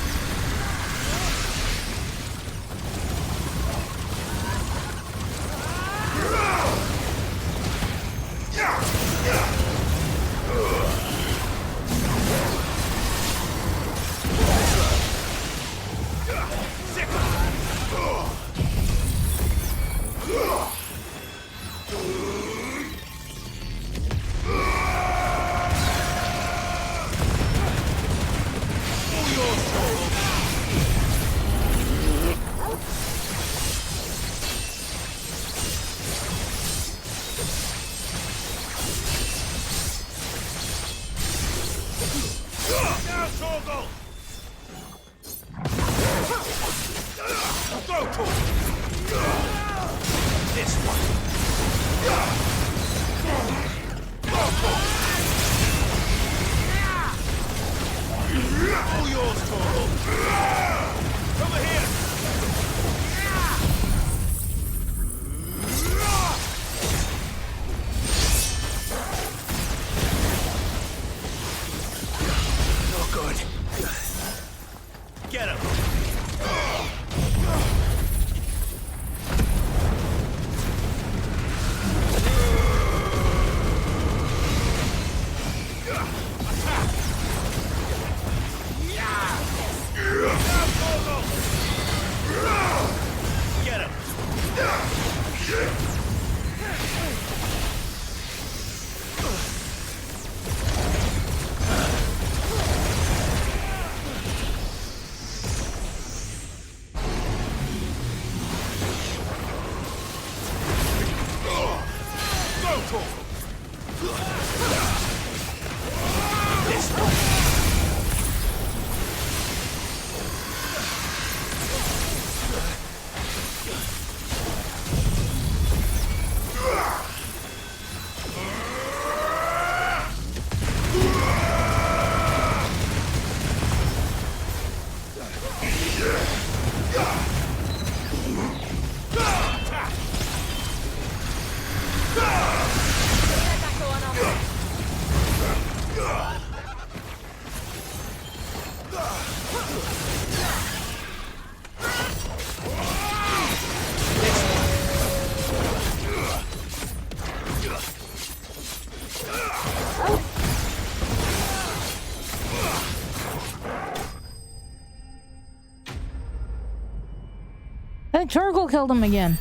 I think Torgal killed him again.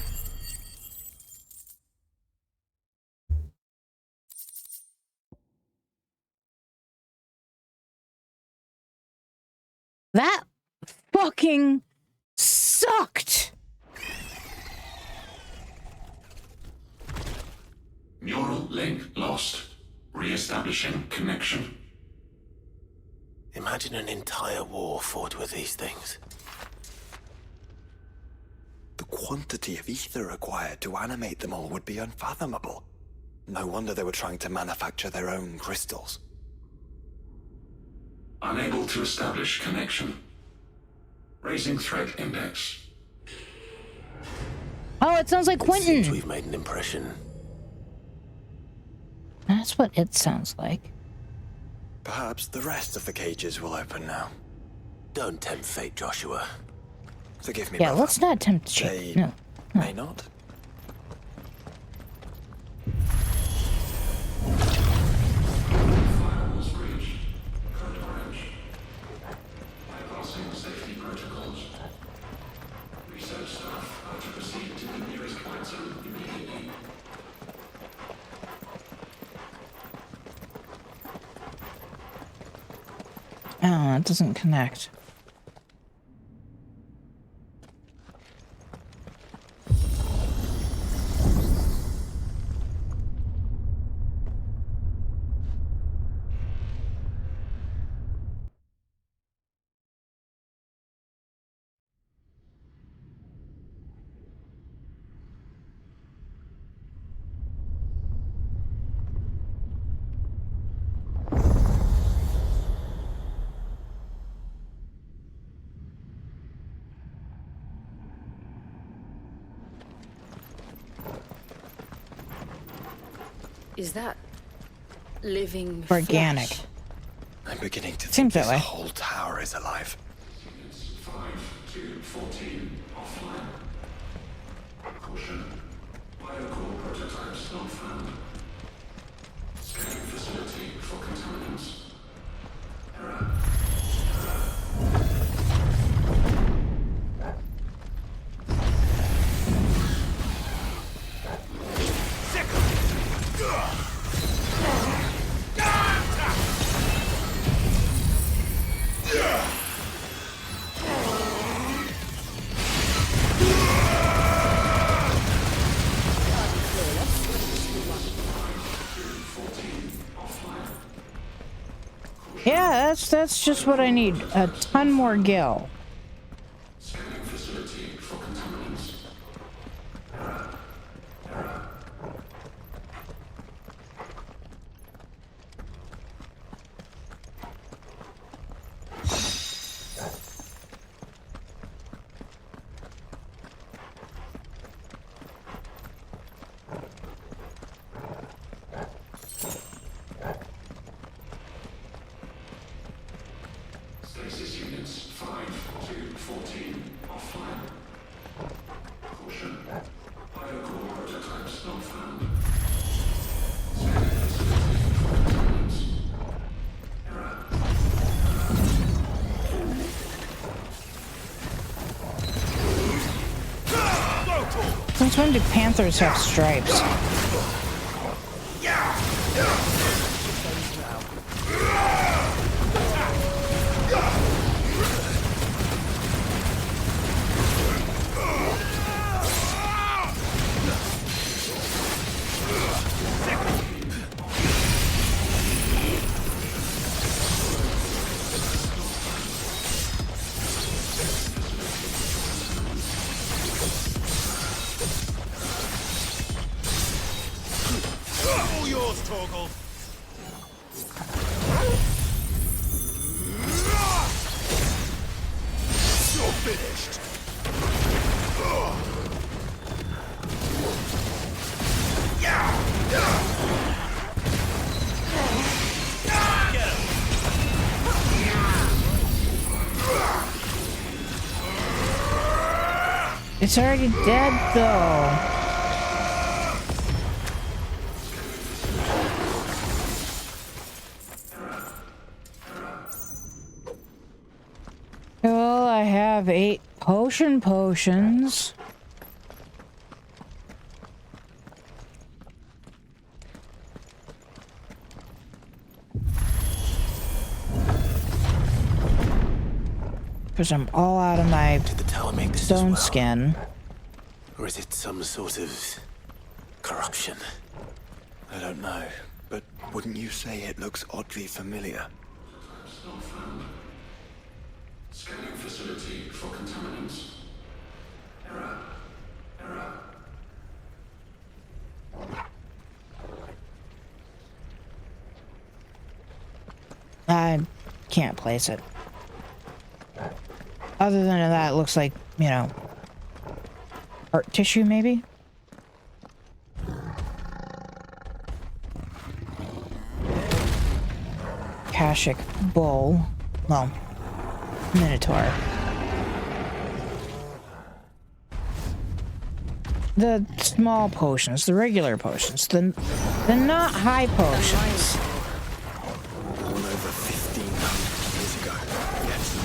That fucking sucked. Neural link lost. Re-establishing connection. Imagine an entire war fought with these things. The quantity of ether required to animate them all would be unfathomable. No wonder they were trying to manufacture their own crystals. Unable to establish connection. Raising threat index. Oh, it sounds like Quentin. Seems we've made an impression. That's what it sounds like. Perhaps the rest of the cages will open now. Don't tempt fate, Joshua. Forgive me, Yeah, brother. let's not tempt They fate. No. may not. Firewalls breached. Code orange. Bypassing safety protocols. Research staff are to proceed to the nearest quiet zone immediately. Oh, it doesn't connect. Is that living Organic. flesh? I'm beginning to Seems think that this way. whole tower is alive. Units 5 to 14 offline. Caution. Biocore prototypes not found. Scanning facility for contaminants. Error. Yeah, that's just what I need. A ton more gil. Scanning facility for contaminants. Stasis units 5 to 14 offline. Caution. Biocore prototypes not found. Scanning facility for contaminants. Error. Since when do panthers have stripes? All yours, Torgal. You're finished. Get him. It's already dead, though. Well, I have 8 potions. Because I'm all out of my Did the tower make this as stone well? skin. Or is it some sort of corruption? I don't know, but wouldn't you say it looks oddly familiar? Scanning facility for contaminants. Error. I can't place it. Other than that, it looks like, you know, art tissue, maybe? Kashik bull. Well, minotaur. The small potions, the regular potions, the not high potions. All over 1,500 years ago. Yes.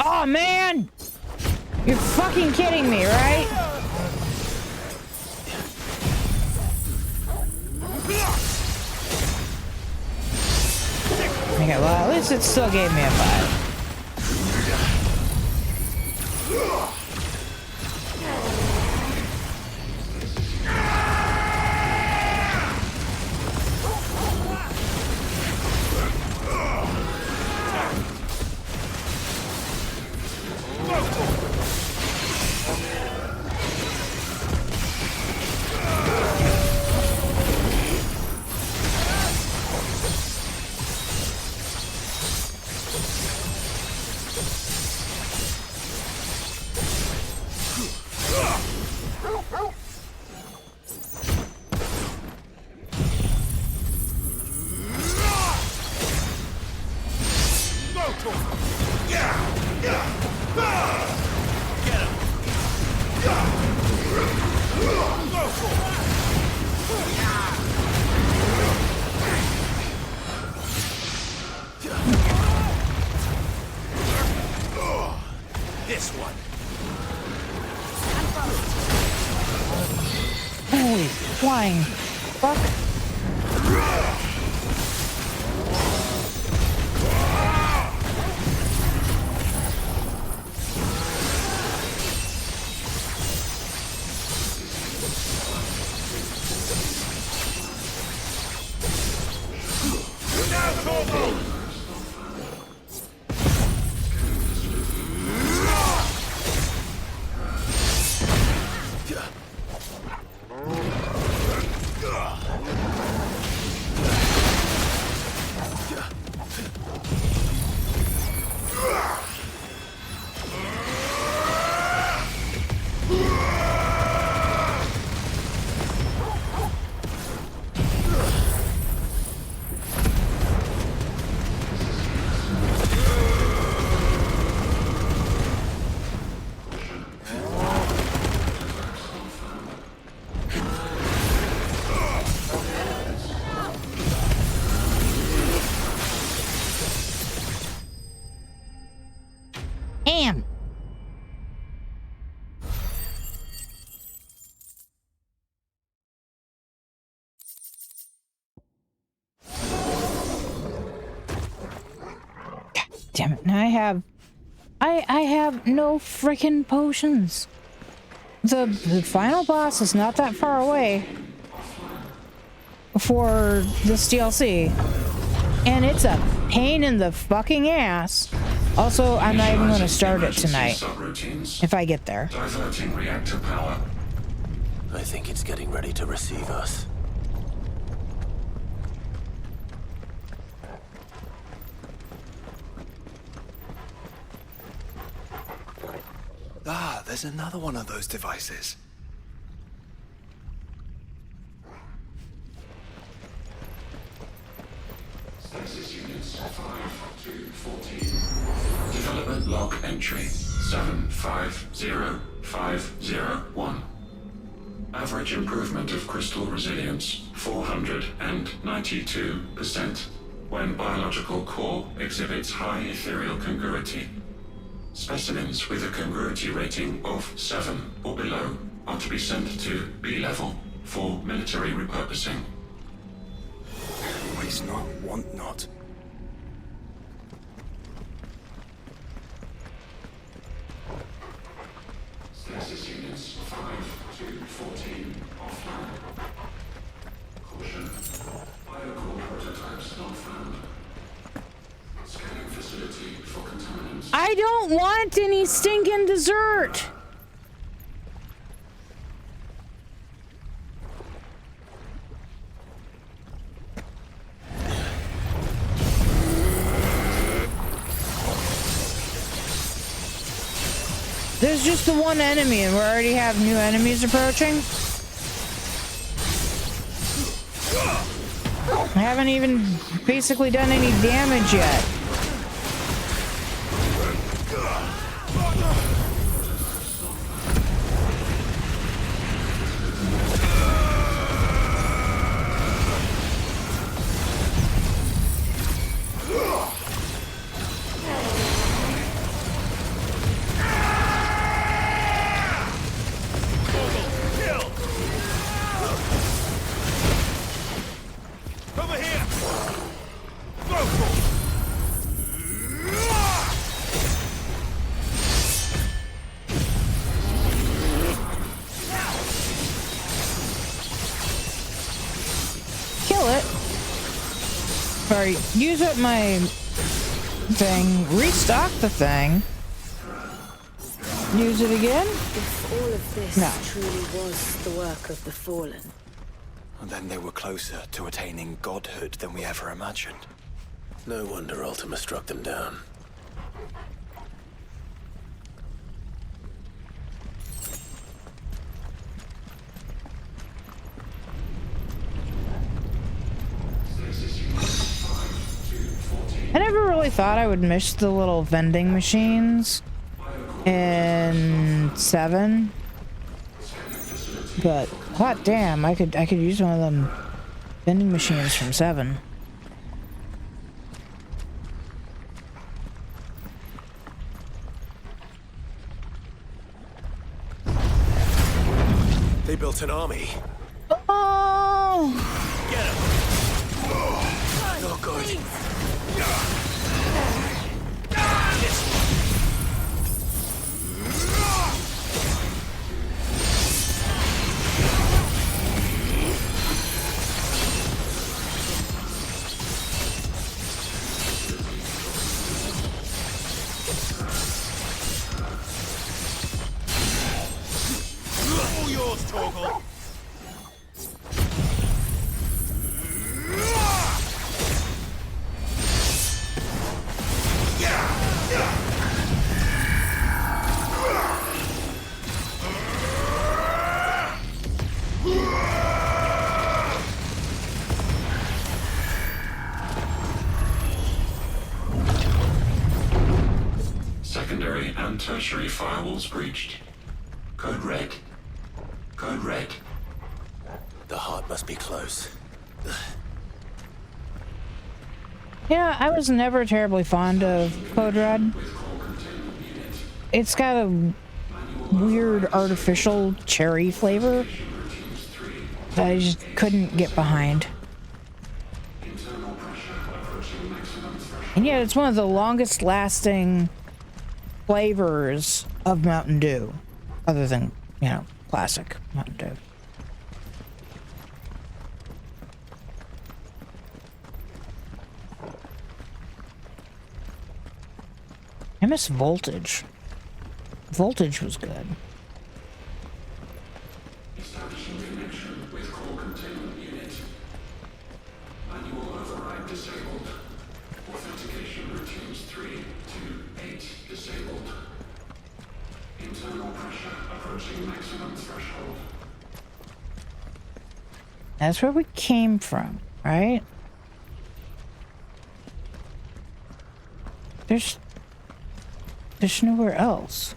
Oh man! You're fucking kidding me, right? Okay, well at least it still gave me a 5. This one. Holy flying fuck. Damn. Damn it. Now I have no freaking potions. The final boss is not that far away for this DLC. And it's a pain in the fucking ass. Also, I'm not even going to start it tonight. If I get there. Diverting reactor power. I think it's getting ready to receive us. Ah, there's another one of those devices. 5 to 14. Development log entry 750501. Average improvement of crystal resilience 492% when biological core exhibits high ethereal congruity. Specimens with a congruity rating of 7 or below are to be sent to B level for military repurposing. Waste not, want not. Stasis units 5 to 14 offline. Caution. Biocore prototypes not found. Scanning facility for contaminants. I don't want any stinking dessert. There's just the one enemy and we already have new enemies approaching. I haven't even basically done any damage yet. Use up my thing, restock the thing, use it again? If all of this truly was the work of the Fallen. And then they were closer to attaining godhood than we ever imagined. No wonder Ultima struck them down. I never really thought I would miss the little vending machines in 7, but hot damn, I could use one of them vending machines from 7. They built an army. Oh! Get him! Not good. All yours, Torgal. Secondary and tertiary firewalls breached. Code red. Code red. The heart must be close. Yeah, I was never terribly fond of Code Red. It's got a weird artificial cherry flavor that I just couldn't get behind. And yet it's one of the longest lasting flavors of Mountain Dew, other than, you know, classic Mountain Dew. I miss Voltage. Voltage was good. Establishing connection with core containment unit. Manual override disabled. Authentication routines 3 to 8 disabled. Internal pressure approaching maximum threshold. That's where we came from, right? There's nowhere else.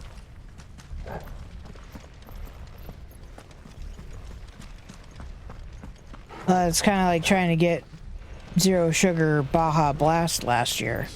It's kind of like trying to get Zero Sugar Baja Blast last year.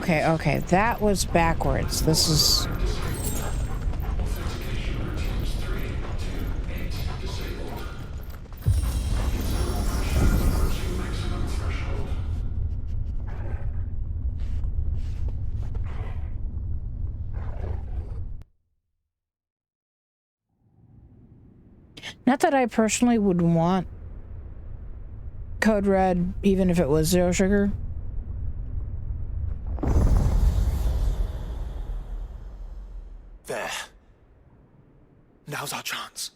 Okay, that was backwards. This is... Not that I personally would want Code Red, even if it was Zero Sugar. There. Now's our chance.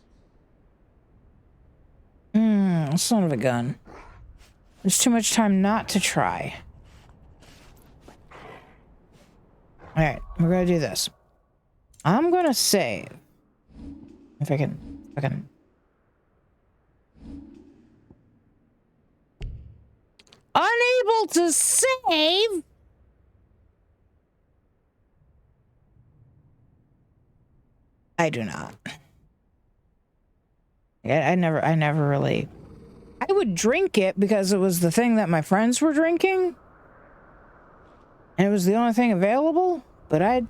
Son of a gun. There's too much time not to try. Alright, we're gonna do this. I'm gonna save. If I can... Unable to save? I do not. I never really... I would drink it because it was the thing that my friends were drinking. And it was the only thing available. But I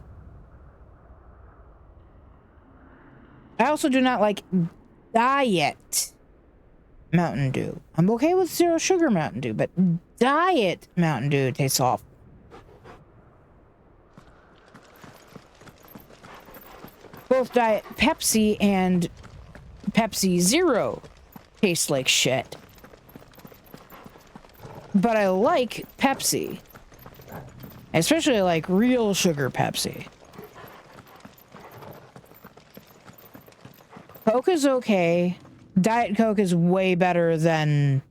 also do not like diet Mountain Dew. I'm okay with Zero Sugar Mountain Dew, but diet Mountain Dew tastes awful. Both Diet Pepsi and Pepsi Zero taste like shit. But I like Pepsi. I especially like real sugar Pepsi. Coke is okay. Diet Coke is way better than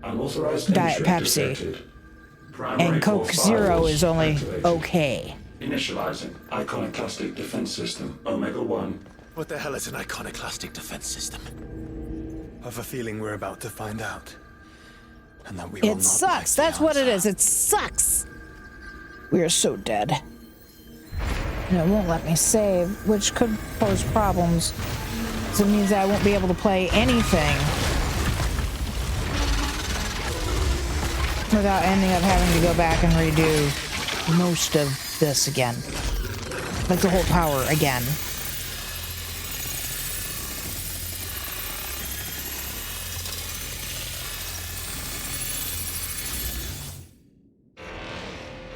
Diet Pepsi. And Coke Zero is only okay. Initializing iconoclastic defense system Omega-1. What the hell is an iconoclastic defense system? I have a feeling we're about to find out. And that we will not It sucks. That's what it is. It sucks. We are so dead. And it won't let me save, which could pose problems. So it means that I won't be able to play anything without ending up having to go back and redo most of this again. Like the whole tower again.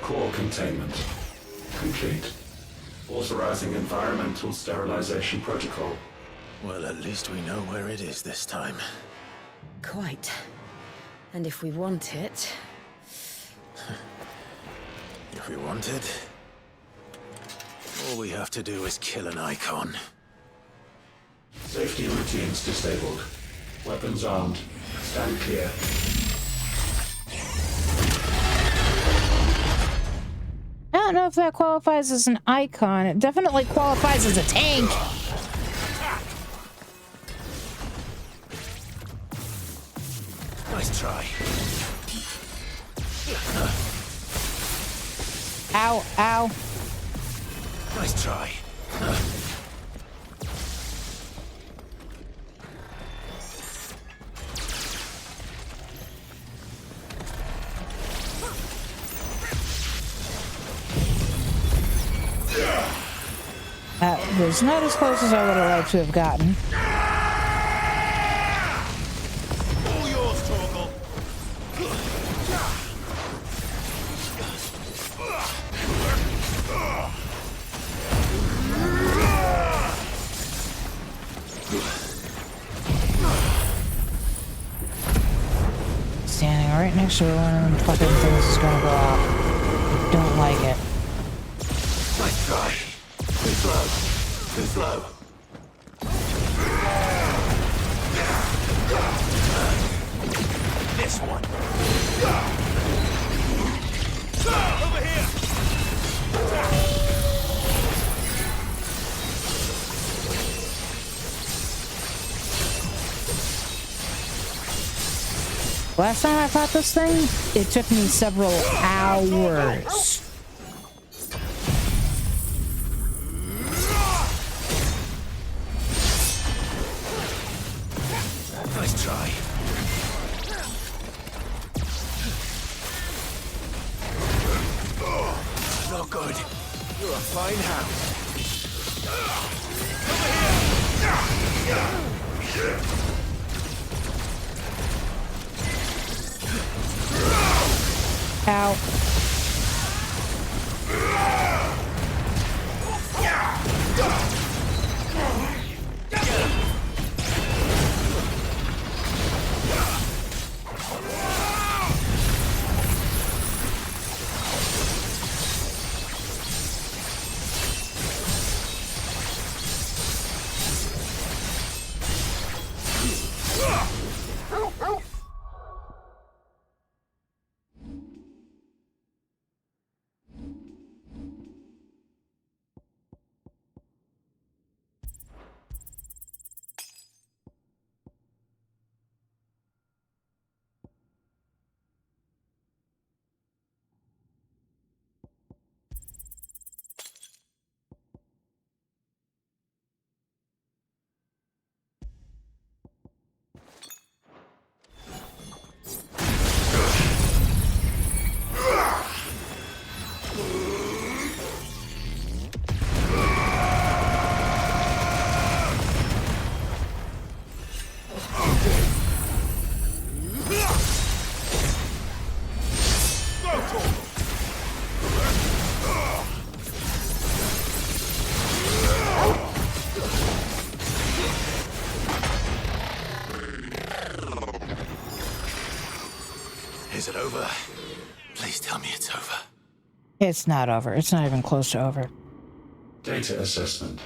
Core containment complete. Authorizing environmental sterilization protocol. Well, at least we know where it is this time. Quite. And if we want it... If we want it, all we have to do is kill an icon. Safety routines disabled. Weapons armed. Stand clear. I don't know if that qualifies as an icon. It definitely qualifies as a tank. Nice try. Ow, ow. Nice try. That was not as close as I would have liked to have gotten. All yours, Torgal. right next to it when fucking things is gonna go off. Don't like it. Nice try. Too slow. Too slow. This one. Over here. Last time I fought this thing, it took me several hours. Nice try. Not good. You're a fine hound. Ow. Is it over? Please tell me it's over. It's not over. It's not even close to over. Data assessment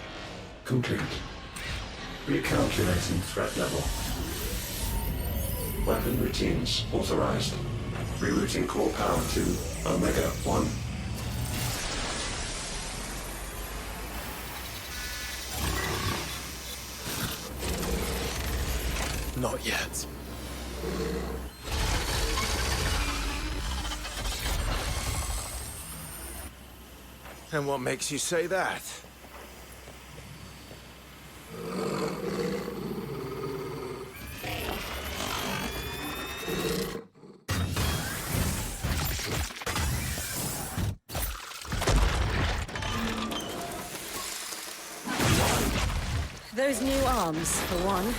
complete. Recalculating threat level. Weapon routines authorized. Rerouting core power to Omega 1. Not yet. And what makes you say that? Those new arms, for one.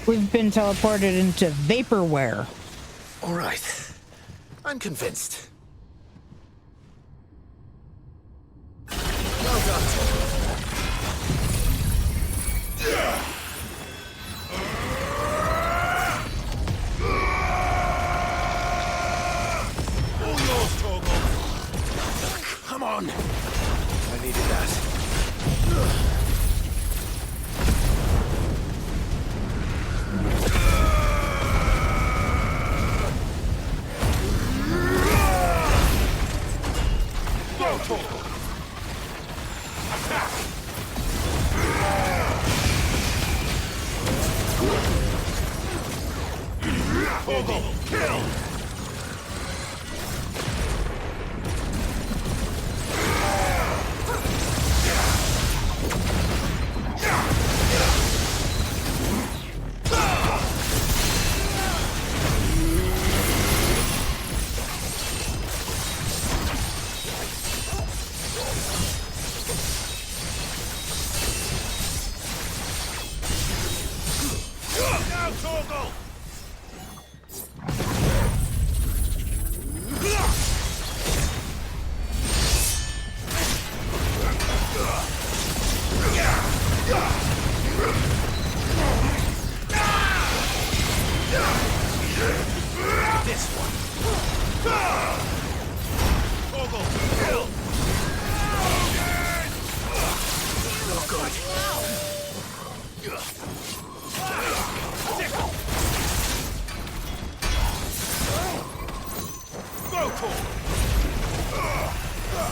We've been teleported into vaporware. All right. I'm convinced. Well done. All yours, Torgal. Come on. I needed that.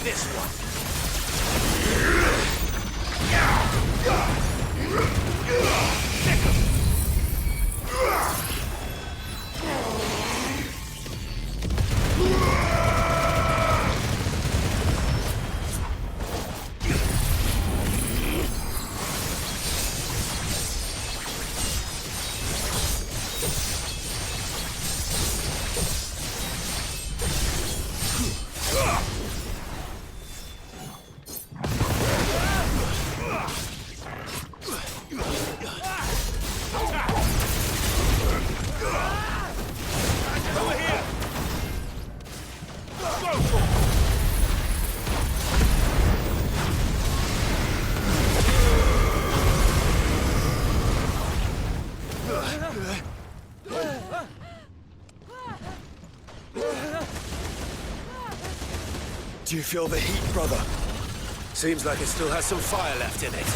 This one. Do you feel the heat, brother? Seems like it still has some fire left in it.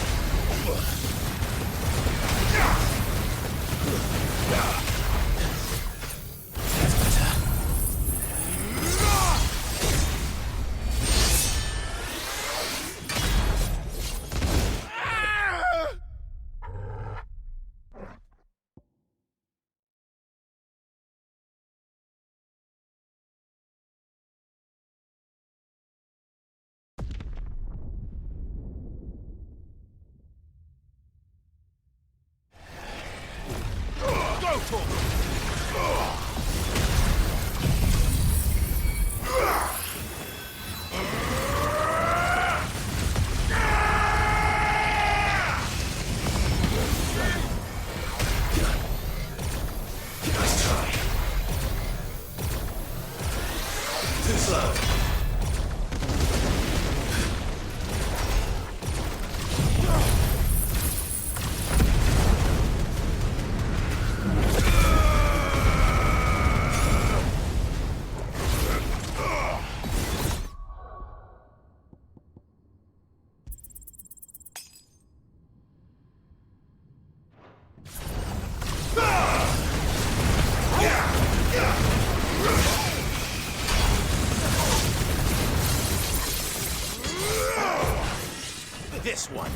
This one.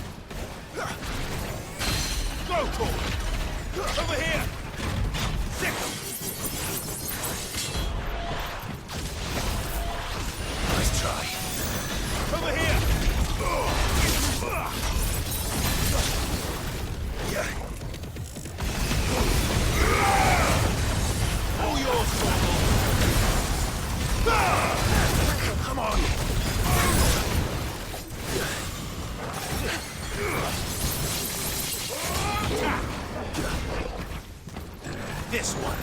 Go for it. Over here. Sick 'em. Nice try. Over here. All yours, Torgal. Come on. This one.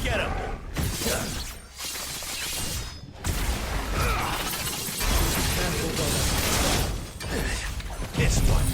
Get him. Get him. This one.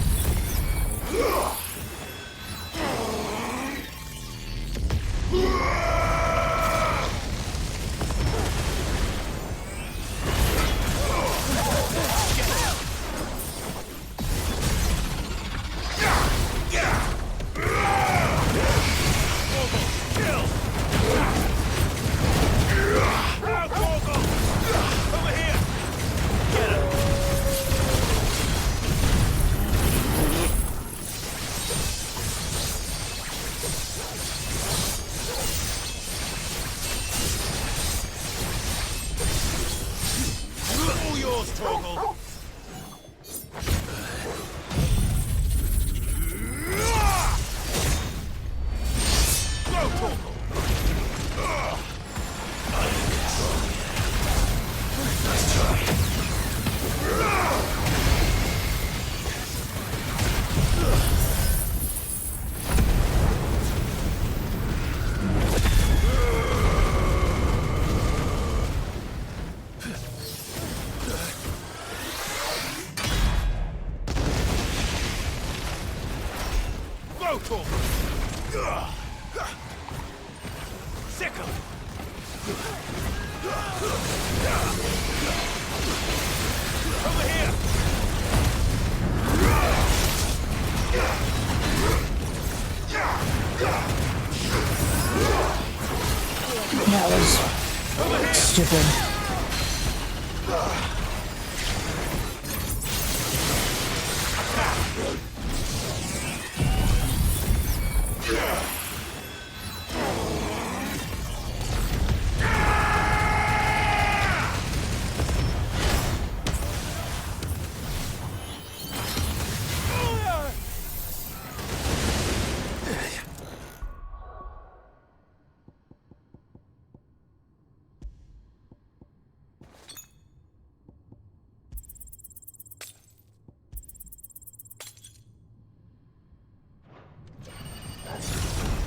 That was stupid.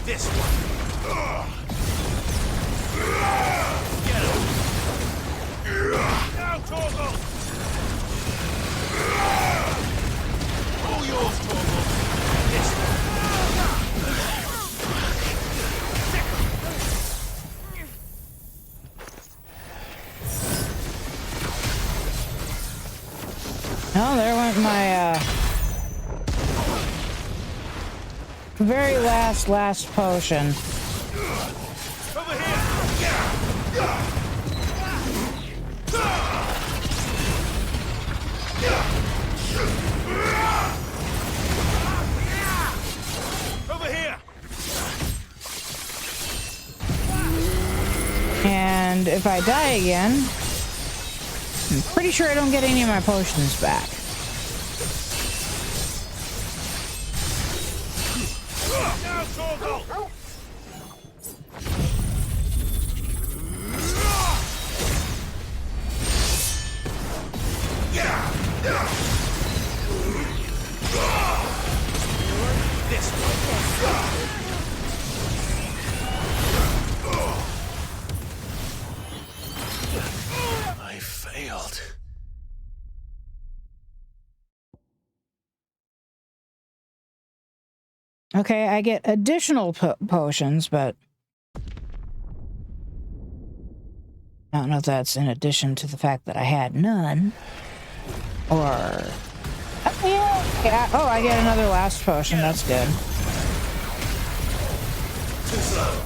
This one. Get him. Now, Torgal. All yours, Torgal. This one. Oh, there went my very last potion. Over here. Over here. And if I die again, I'm pretty sure I don't get any of my potions back. Now, Torgal. This one. I failed. Okay, I get additional potions, but I don't know if that's in addition to the fact that I had none, or... Oh, yeah. Oh, I get another last potion. That's good. Too slow.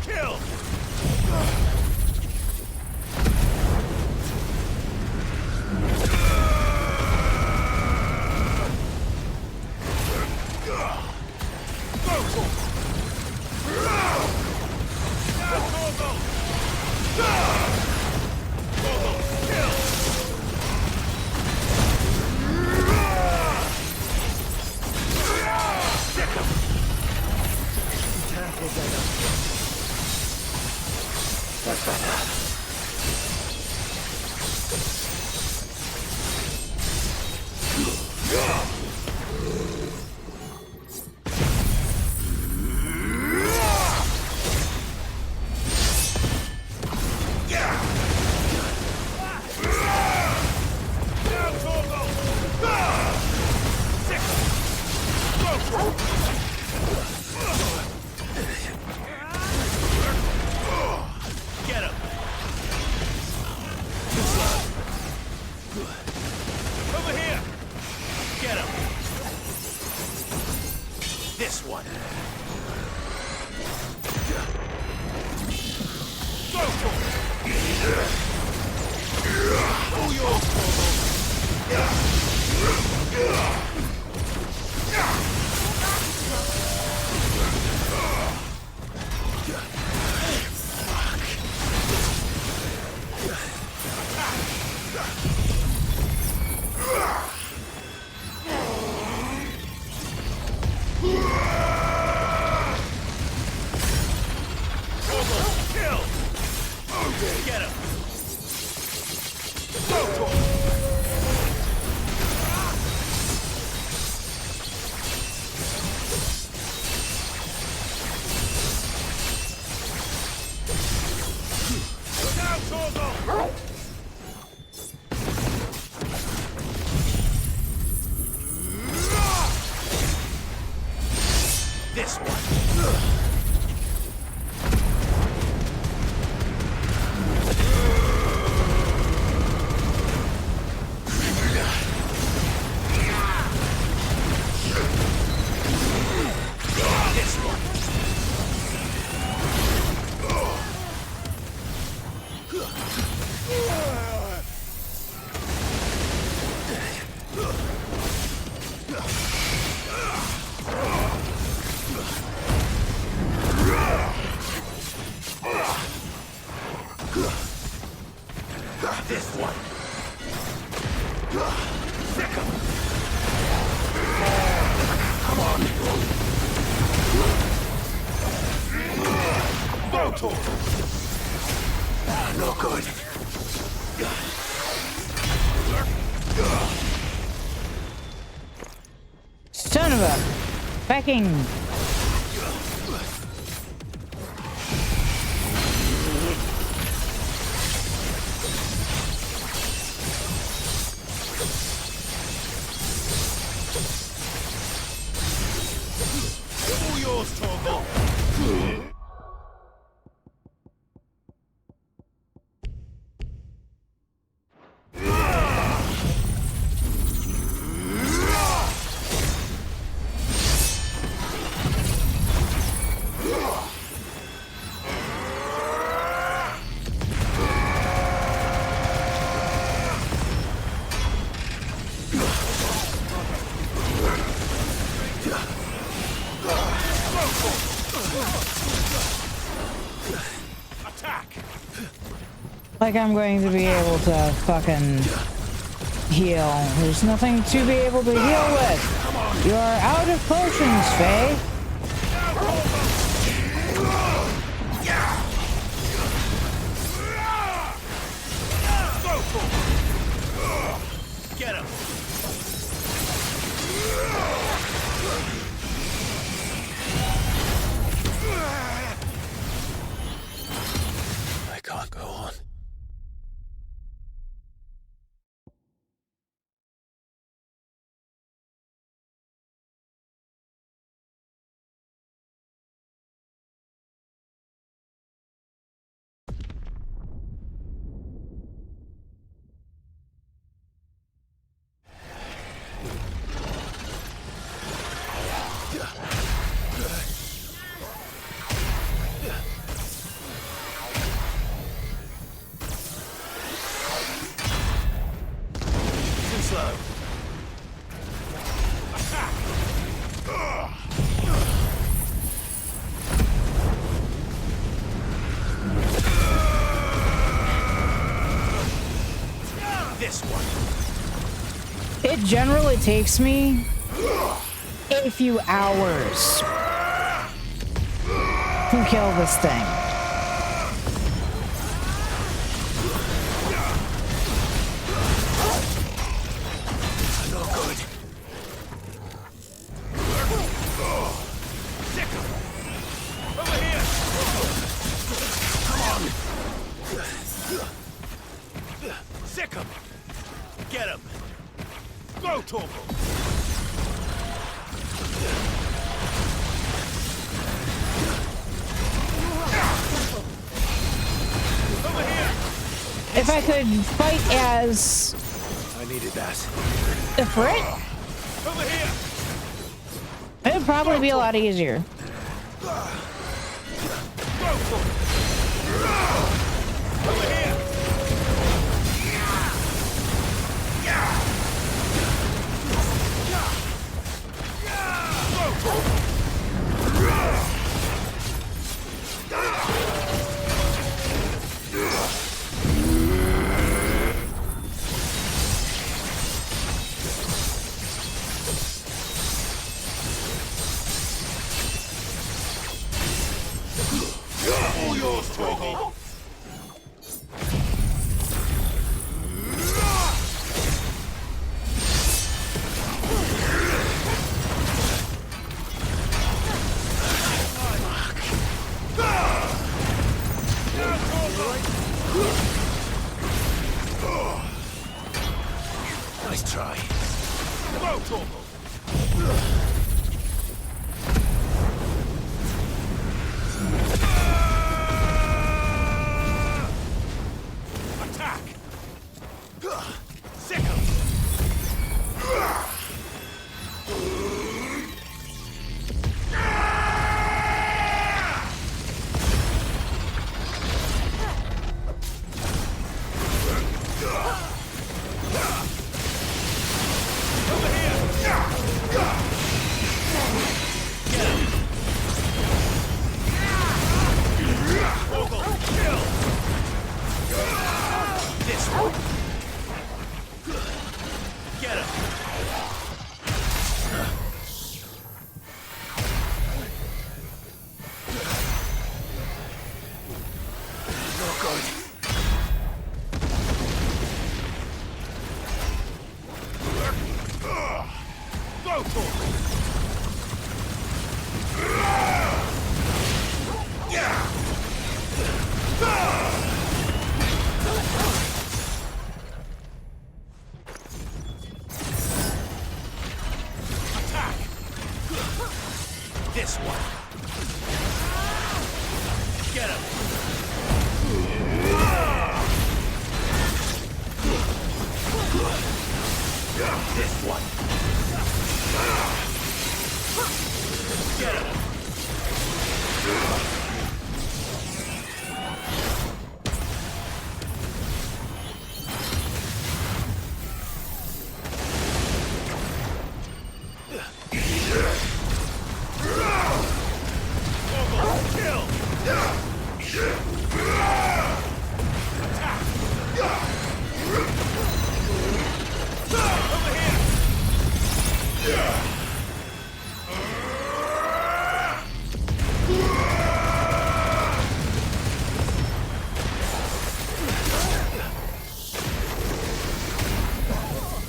Kill! Get him! Too slow. Over here! Get him! This one. Go for it! All yours, kill! Get him! Go for it! Now, Torgal! This one. No good. Son of a fucking. All yours, Torgal. Like I'm going to be able to fucking heal. There's nothing to be able to heal with. You're out of potions, Faye. Get him. I can't go on. It generally takes me a few hours to kill this thing. No good. Sick him. Over here. Come on. Sick him. Get him. Go, Torgal. Over here. If I could fight as I needed that. a Frit, Over here. it would probably be a lot easier. Go, Torgal. Over here. All yours, Torgal. Nice try. Go, Torgal. Attack! Sick him! Over here! Get him! This one. Get him!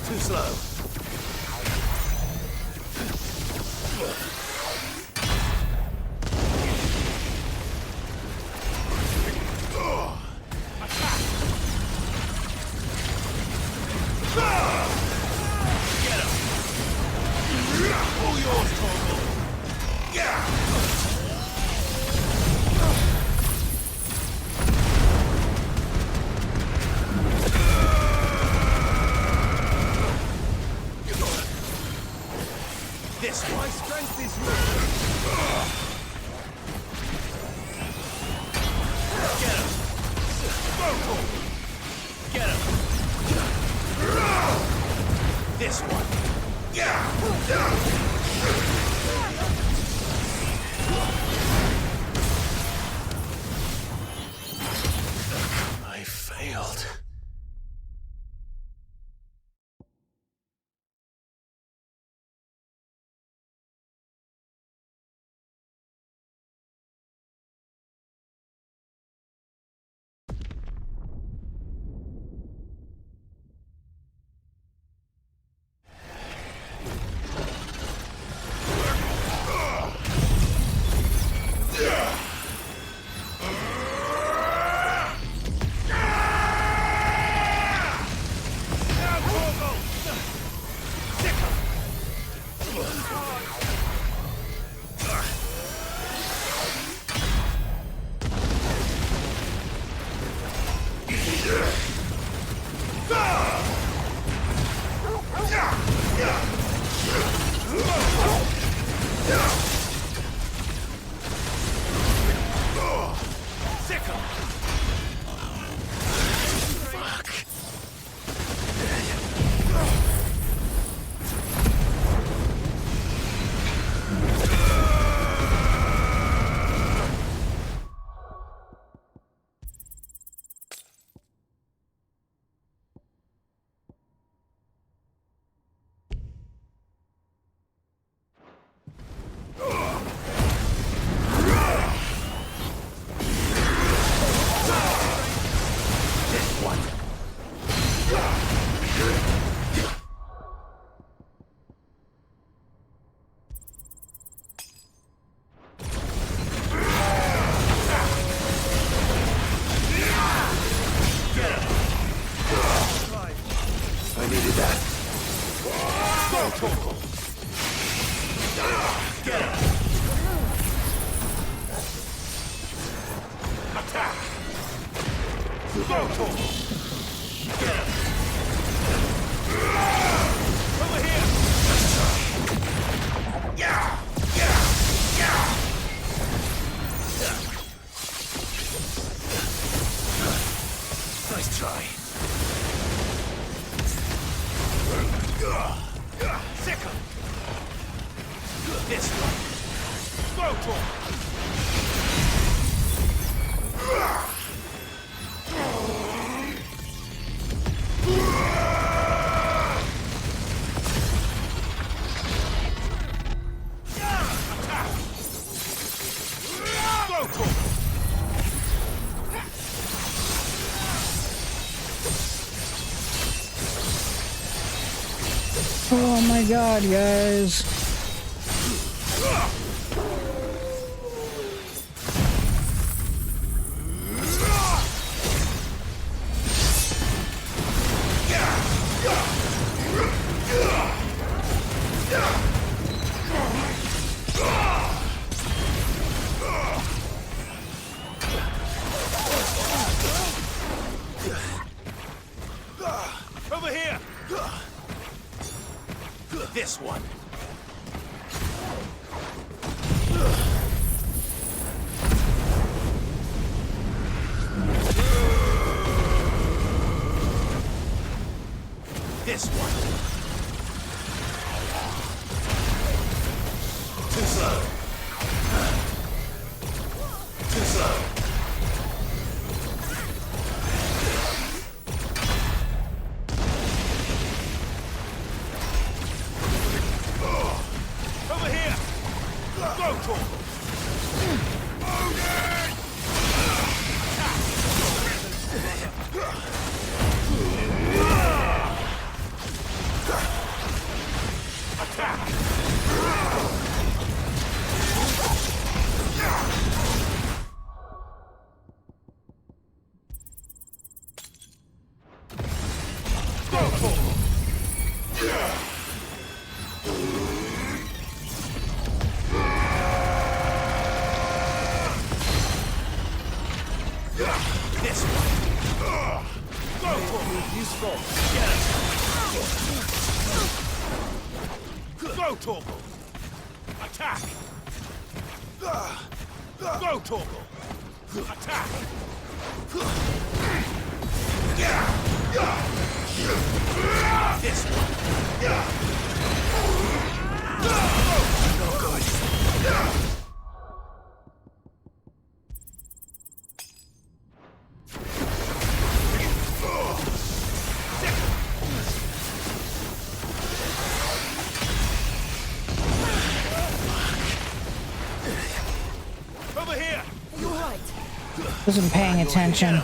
Too slow. This my strength is Get him! Get him! This one! I failed. Oh my god, guys. This one. This one. Too slow. Too slow. Over here. Go, Torgal. This one. Go for it. Useful. Get it. Go, Torgal. Attack. Go, Torgal. Attack. This one. No good. Over here. You're right. Wasn't paying attention.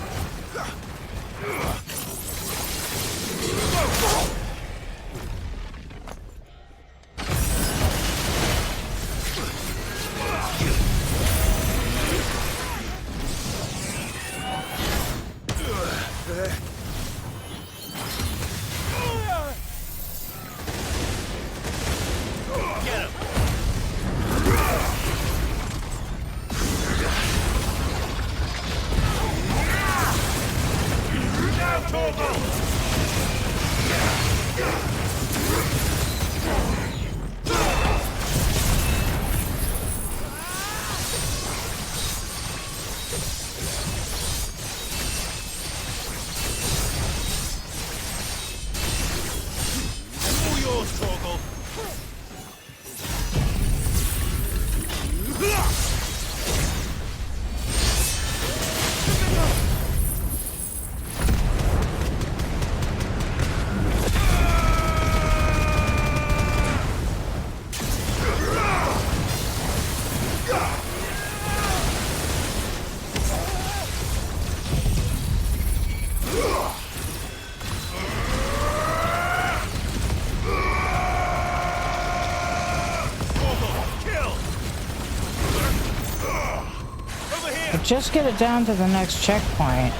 Just get it down to the next checkpoint.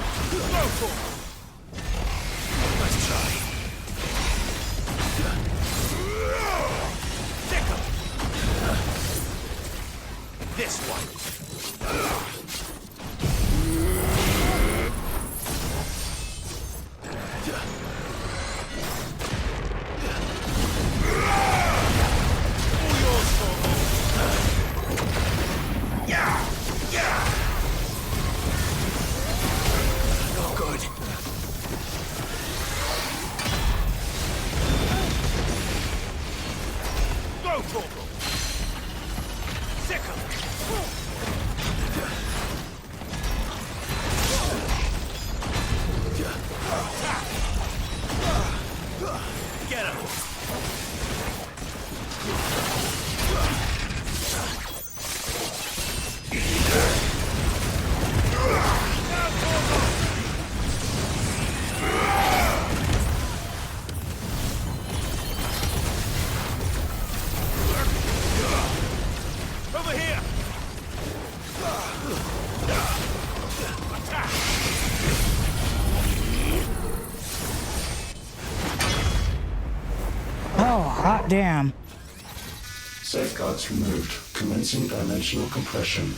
Let's try. This one. All yours, Torgal. Yeah. No good. Go, Torgal. Sickle. Get him. Over here. Attack. Oh, hot damn. Safeguards removed. Commencing dimensional compression.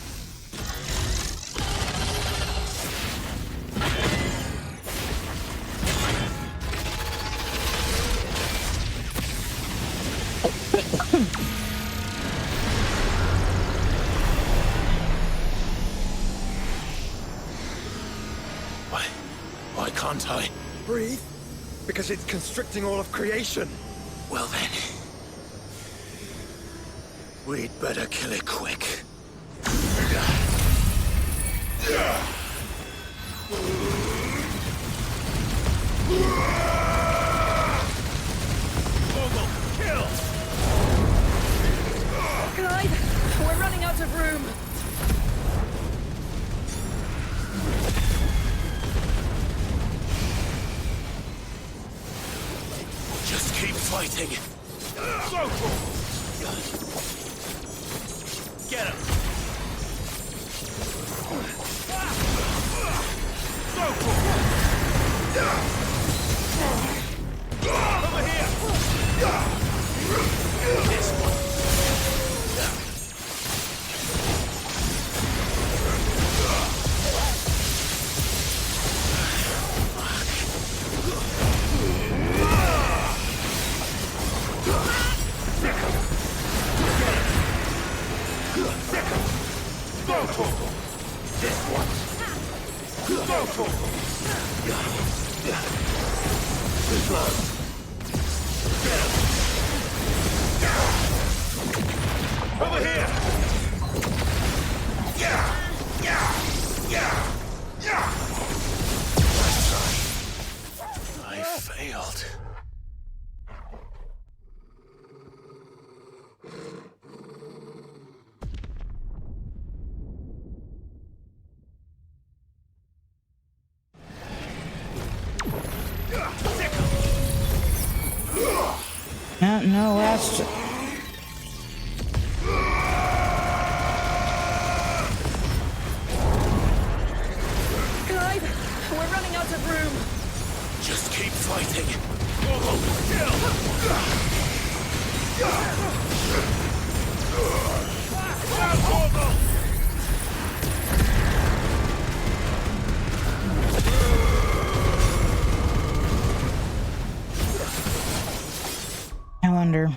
can't I? Breathe? Because it's constricting all of creation. Well then... we'd better kill it quick. Clive, we're running out of room. Just keep fighting. Go for it. Get him. Go for it. Over here. This one. Over here! I failed. No, last. Clive, we're running out of room. Just keep fighting. I wonder.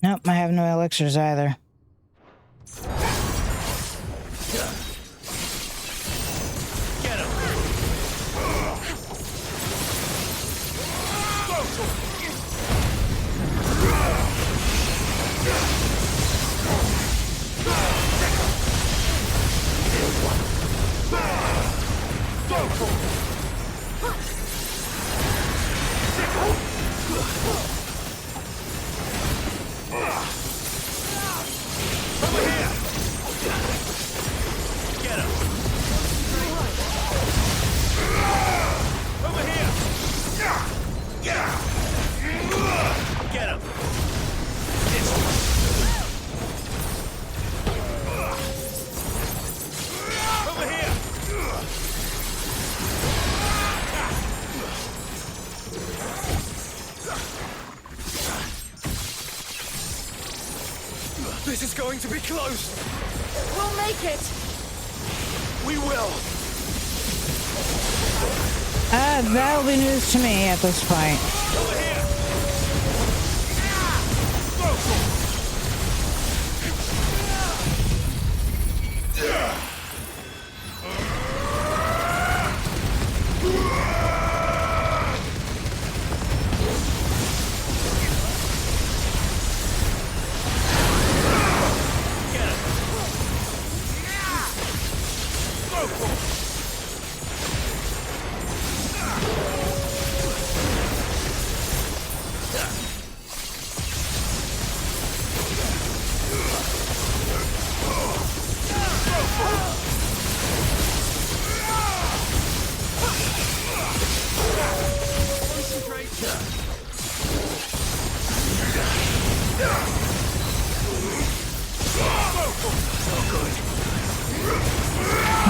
Nope, I have no elixirs either. Get him! This is going to be close. We'll make it. We will. That'll be news to me at this point.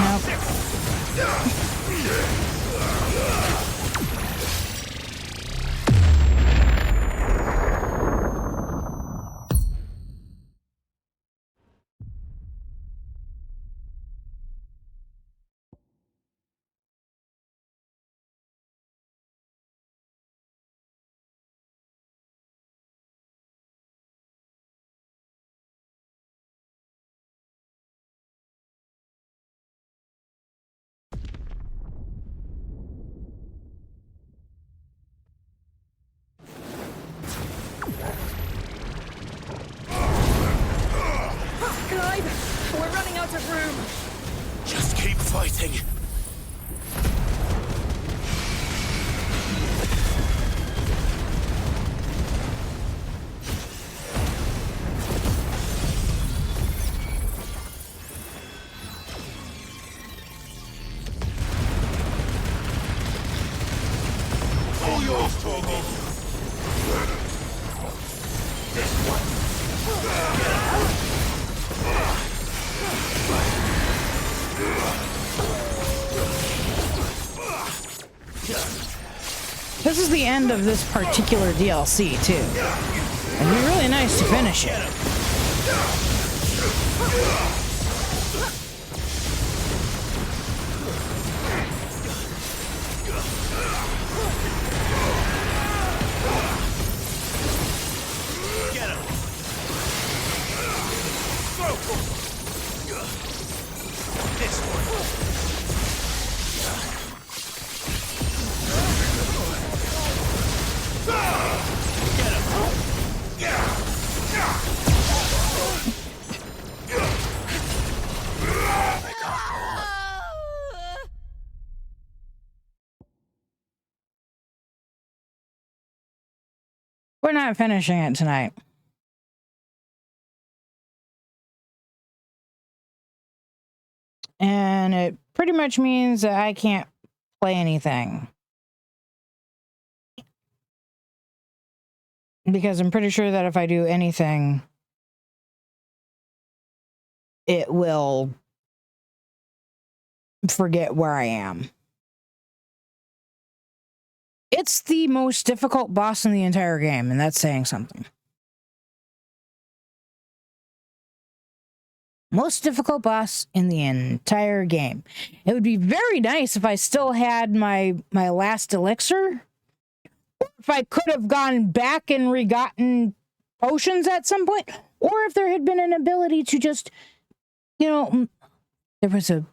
Nope. room! Just keep fighting. All yours, Torgal. This one. This is the end of this particular DLC, too. It'd be really nice to finish it. Get him. This one. We're not finishing it tonight. And it pretty much means that I can't play anything. Because I'm pretty sure that if I do anything, it will forget where I am. It's the most difficult boss in the entire game, and that's saying something. Most difficult boss in the entire game. It would be very nice if I still had my last elixir. Or if I could have gone back and regotten potions at some point. Or if there had been an ability to just, you know, there was a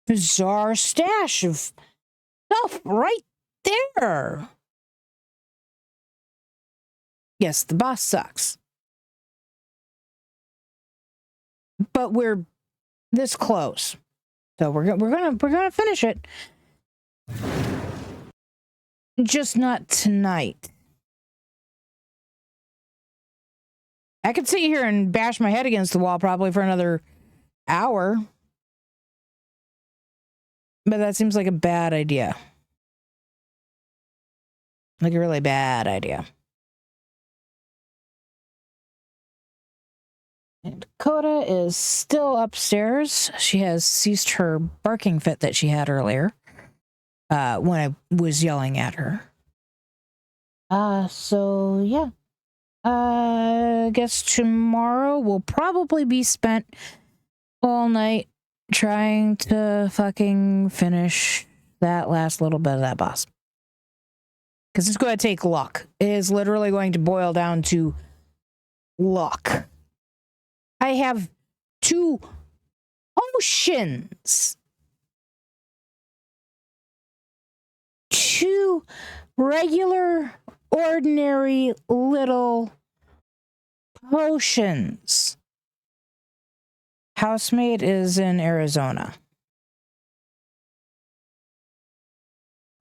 bizarre stash of stuff right there. Yes, the boss sucks. But we're this close. So we're gonna finish it. Just not tonight. I could sit here and bash my head against the wall probably for another hour. But that seems like a bad idea. Like a really bad idea. And Dakota is still upstairs. She has ceased her barking fit that she had earlier when I was yelling at her. So yeah. I guess tomorrow will probably be spent all night trying to fucking finish that last little bit of that boss. Because it's going to take luck. It is literally going to boil down to luck. I have 2 potions. 2 regular, ordinary little potions. Housemate is in Arizona.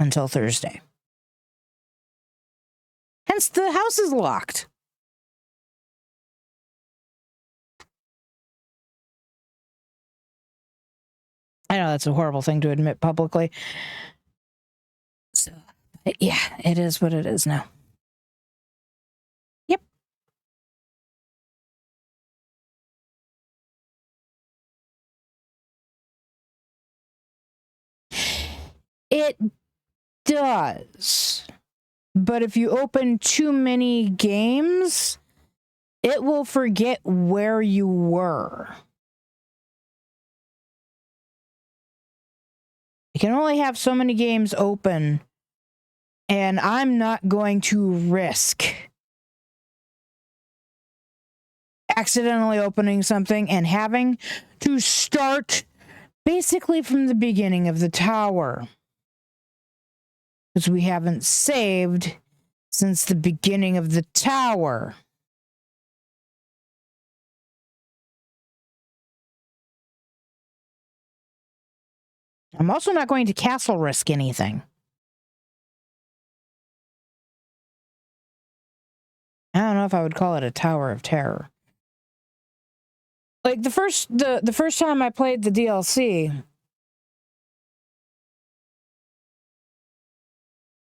Until Thursday. Hence, the house is locked. I know that's a horrible thing to admit publicly. So, yeah, it is what it is now. Yep. It does. But if you open too many games, it will forget where you were. You can only have so many games open, and I'm not going to risk accidentally opening something and having to start basically from the beginning of the tower. Because we haven't saved since the beginning of the tower. I'm also not going to castle risk anything. I don't know if I would call it a tower of terror. Like the first time I played the DLC,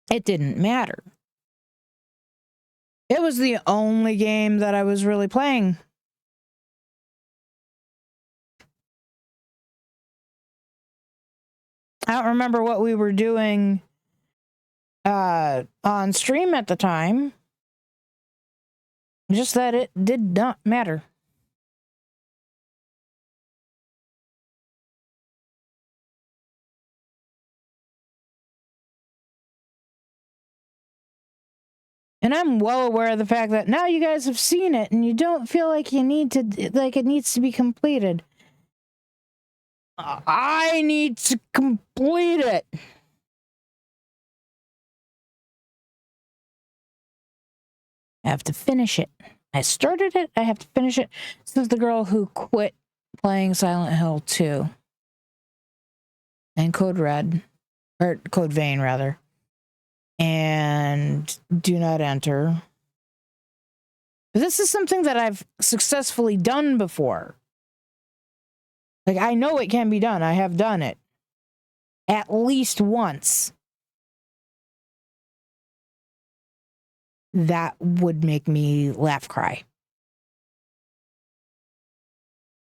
it didn't matter. It was the only game that I was really playing. I don't remember what we were doing on stream at the time. Just that it did not matter. And I'm well aware of the fact that now you guys have seen it and you don't feel like you need to, like it needs to be completed. I need to complete it. I have to finish it. I started it. I have to finish it. This is the girl who quit playing Silent Hill 2 and Code Red, or Code Vein rather, and Do Not Enter. But this is something that I've successfully done before. Like, I know it can be done. I have done it at least once. That would make me laugh cry.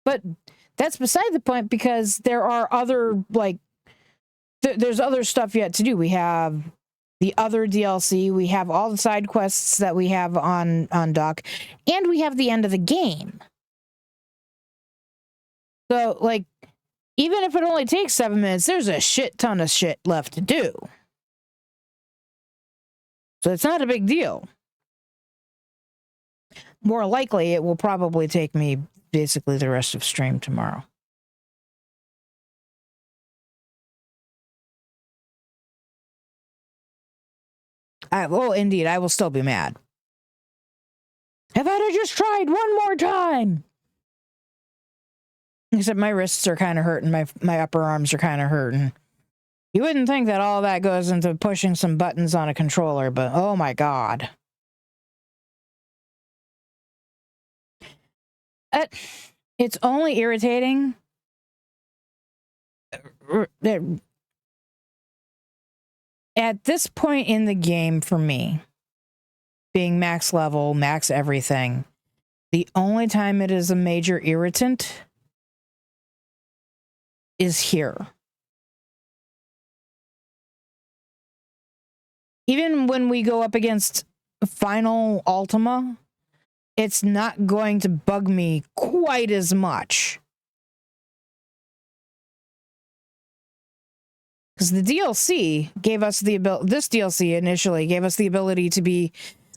But that's beside the point, because there are other, like, there's other stuff yet to do. We have the other DLC, we have all the side quests that we have on dock, and we have the end of the game. So, like, even if it only takes 7 minutes, there's a shit ton of shit left to do. So it's not a big deal. More likely, it will probably take me basically the rest of stream tomorrow. Well, indeed, I will still be mad. If I'd have just tried one more time. Except my wrists are kind of hurting, my upper arms are kind of hurting. You wouldn't think that all that goes into pushing some buttons on a controller, but oh my god. It's only irritating that at this point in the game for me, being max level, max everything, the only time it is a major irritant is here. Even when we go up against Final Ultima, it's not going to bug me quite as much. Because the DLC gave us the ability, this DLC initially gave us the ability to be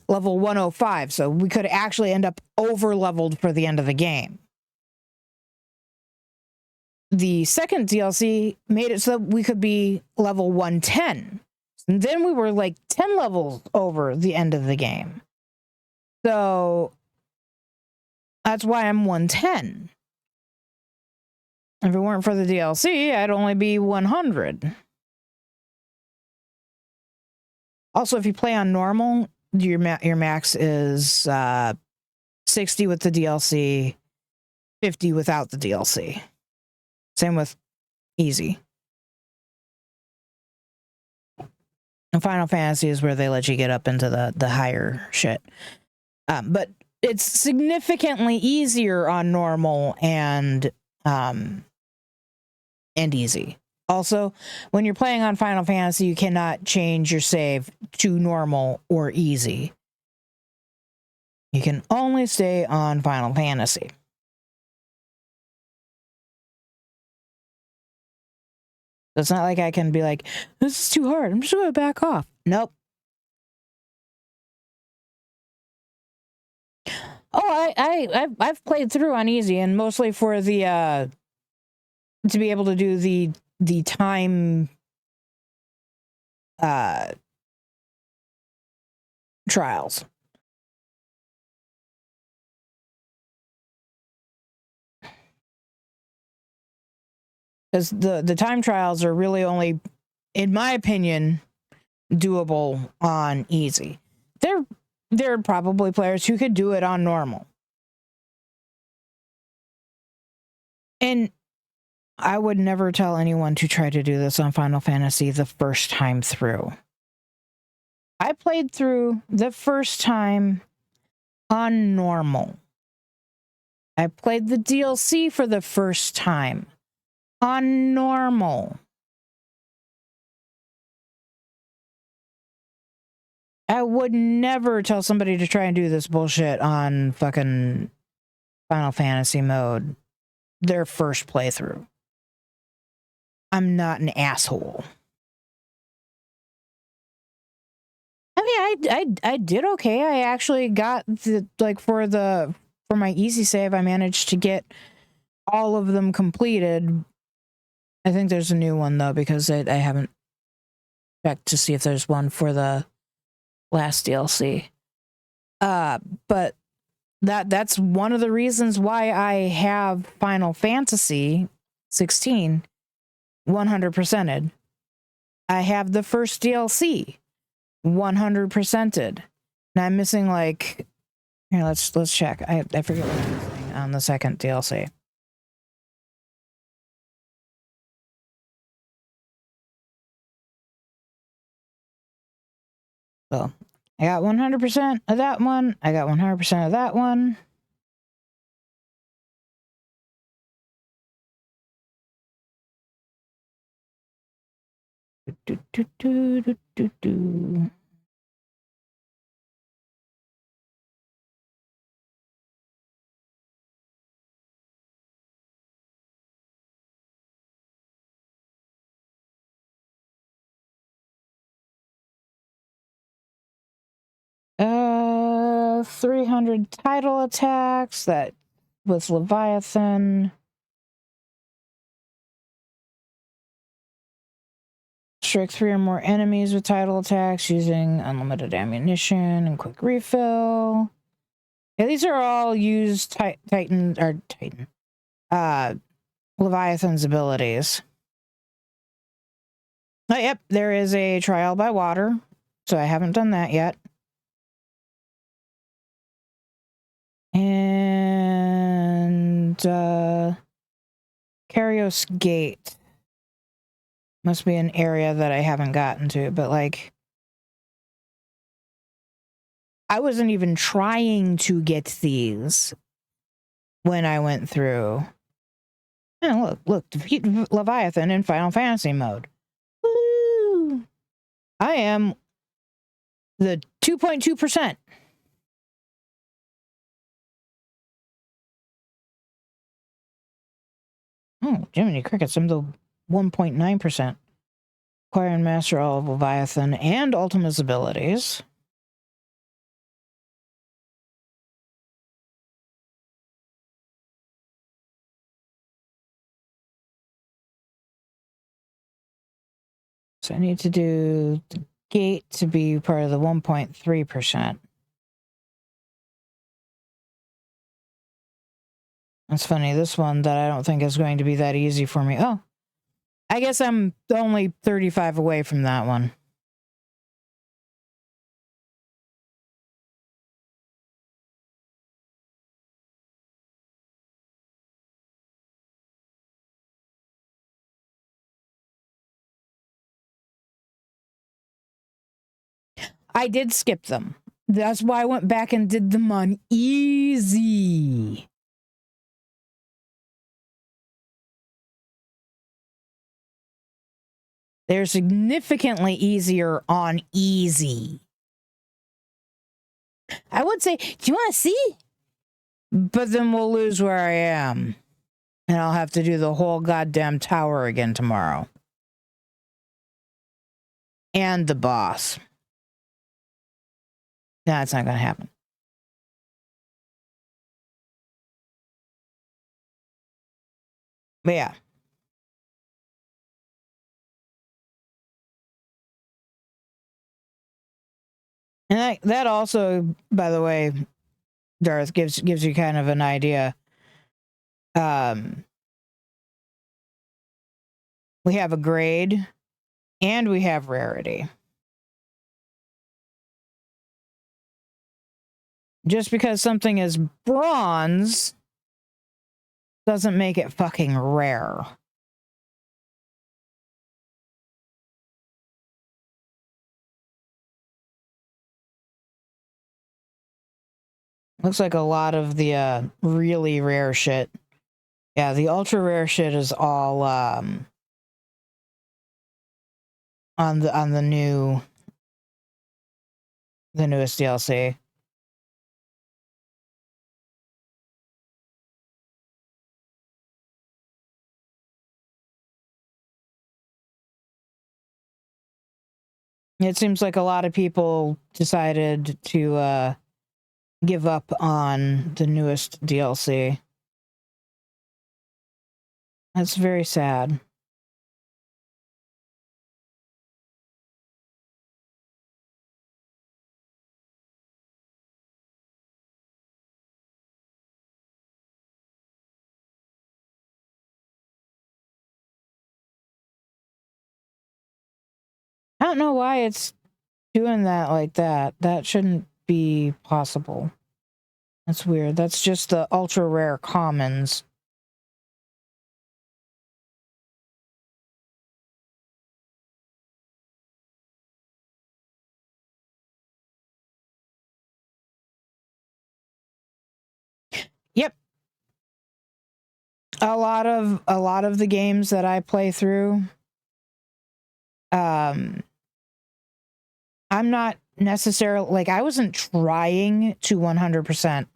level 105, so we could actually end up over-leveled for the end of the game. The second DLC made it so that we could be level 110. And then we were like 10 levels over the end of the game. So that's why I'm 110. If it weren't for the DLC, I'd only be 100. Also, if you play on normal, your max is 60 with the DLC, 50 without the DLC. Same with easy. And Final Fantasy is where they let you get up into the higher shit. But it's significantly easier on normal and easy. Also, when you're playing on Final Fantasy, you cannot change your save to normal or easy. You can only stay on Final Fantasy. It's not like I can be like, this is too hard, I'm just going to back off. Nope. Oh, I've played through on easy, and mostly for the to be able to do the time trials. Because the time trials are really only, in my opinion, doable on easy. There are probably players who could do it on normal. And I would never tell anyone to try to do this on Final Fantasy the first time through. I played through the first time on normal. I played the DLC for the first time on normal. I would never tell somebody to try and do this bullshit on fucking Final Fantasy mode their first playthrough. I'm not an asshole. I mean, I did okay. I actually got the, like, for my easy save, I managed to get all of them completed. I think there's a new one though, because I haven't checked to see if there's one for the last DLC. But that's one of the reasons why I have Final Fantasy 16 100%ed. I have the first DLC 100%ed. Now I'm missing, like, here, let's check. I forget what I'm missing on the second DLC. So I got 100% of that one. I got 100% of that one. Do, do, do, do, do, do. Uh, 300 title attacks. That was Leviathan. Strike 3 or more enemies with title attacks using unlimited ammunition and quick refill. Yeah, these are all used Leviathan's abilities. Oh, yep, there is a trial by water, so I haven't done that yet. And Karios Gate must be an area that I haven't gotten to, but, like, I wasn't even trying to get these when I went through. And look, defeat Leviathan in Final Fantasy mode. Woo! I am the 2.2%. Oh, Jiminy Crickets, I'm the 1.9%. Acquire and master all of Leviathan and Ultima's abilities. So I need to do the gate to be part of the 1.3%. That's funny. This one that I don't think is going to be that easy for me. Oh, I guess I'm only 35 away from that one. I did skip them. That's why I went back and did them on easy. They're significantly easier on easy. I would say, do you want to see? But then we'll lose where I am. And I'll have to do the whole goddamn tower again tomorrow. And the boss. No, it's not going to happen. But yeah. And that also, by the way, Darth, gives you kind of an idea. We have a grade, and we have rarity. Just because something is bronze doesn't make it fucking rare. Looks like a lot of the really rare shit. Yeah, the ultra rare shit is all on the newest DLC. It seems like a lot of people decided to give up on the newest DLC. That's very sad. I don't know why it's doing that like that. That shouldn't be possible. That's weird. That's just the ultra rare commons. Yep. A lot of the games that I play through, I'm not necessarily, like, I wasn't trying to 100%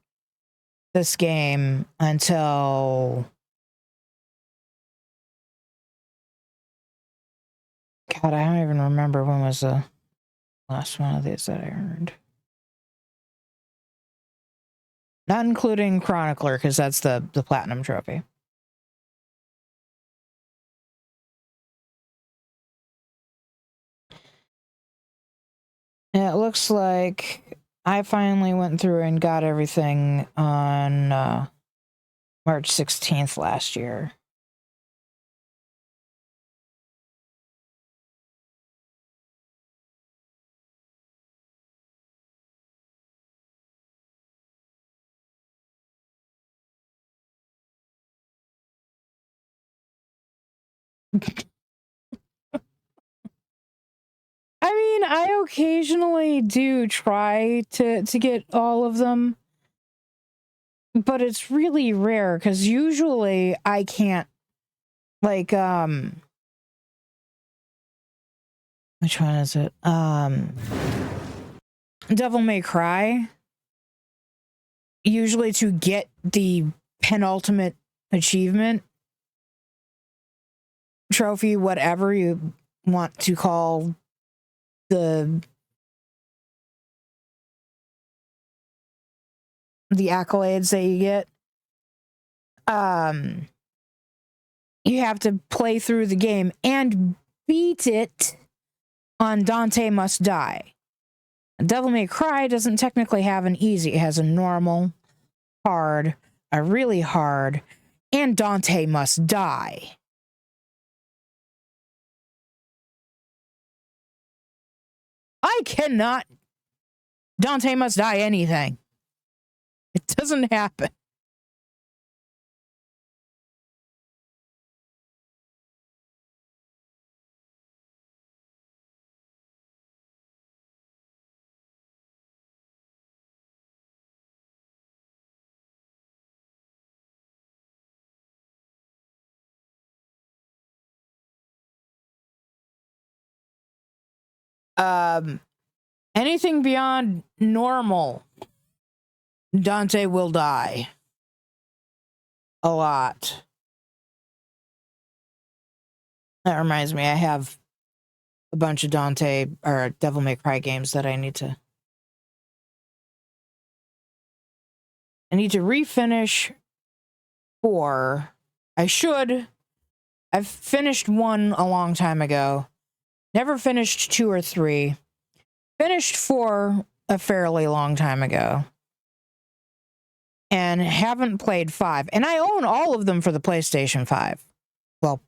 this game until, God, I don't even remember when was the last one of these that I earned. Not including Chronicler, because that's the Platinum Trophy. It looks like I finally went through and got everything on March 16th last year. I mean, I occasionally do try to get all of them, but it's really rare because usually I can't, like, which one is it? Devil May Cry. Usually to get the penultimate achievement, trophy, whatever you want to call the accolades that you get, you have to play through the game and beat it on Dante Must Die. Devil May Cry doesn't technically have an easy. It has a normal, hard, a really hard, and Dante Must Die. I cannot Dante Must Die anything. It doesn't happen. Anything beyond normal, Dante will die. A lot. That reminds me, I have a bunch of Dante or Devil May Cry games that I need to refinish 4. I've finished 1 a long time ago. Never finished 2 or 3. Finished 4 a fairly long time ago. And haven't played 5. And I own all of them for the PlayStation 5. Well,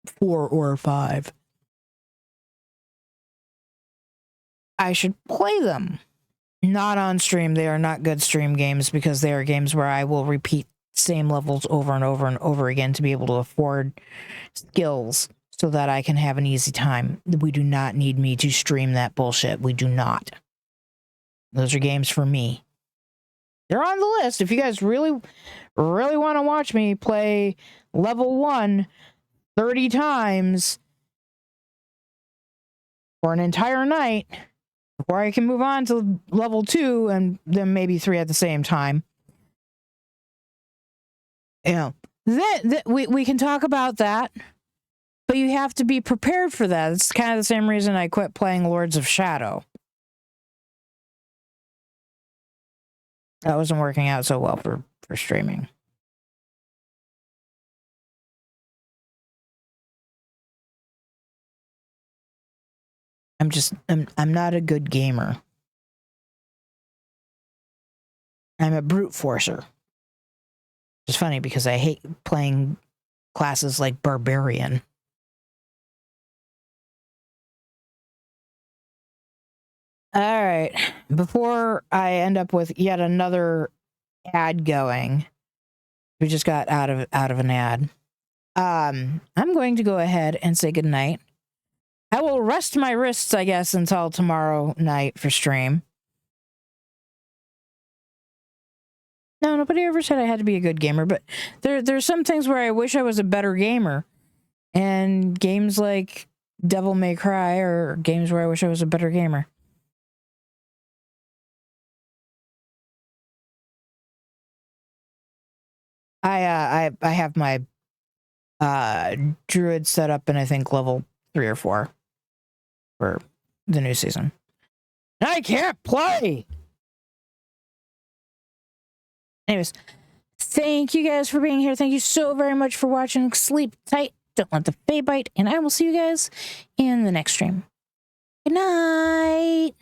4 or 5, I should play them. Not on stream. They are not good stream games because they are games where I will repeat same levels over and over and over again to be able to afford skills so that I can have an easy time. We do not need me to stream that bullshit. We do not. Those are games for me. They're on the list. If you guys really want to watch me play level 1 30 times for an entire night before I can move on to level 2 and then maybe 3 at the same time, you know, we can talk about that, but you have to be prepared for that. It's kind of the same reason I quit playing Lords of Shadow. That wasn't working out so well for streaming. I'm not a good gamer. I'm a brute forcer. It's funny because I hate playing classes like Barbarian. All right. Before I end up with yet another ad going, we just got out of an ad. I'm going to go ahead and say goodnight. I will rest my wrists, I guess, until tomorrow night for stream. No, nobody ever said I had to be a good gamer, but there's some things where I wish I was a better gamer. And games like Devil May Cry are games where I wish I was a better gamer. I have my druid set up in I think level 3 or 4 for the new season. I can't play. Anyways, thank you guys for being here. Thank you so very much for watching. Sleep tight. Don't let the fae bite. And I will see you guys in the next stream. Good night.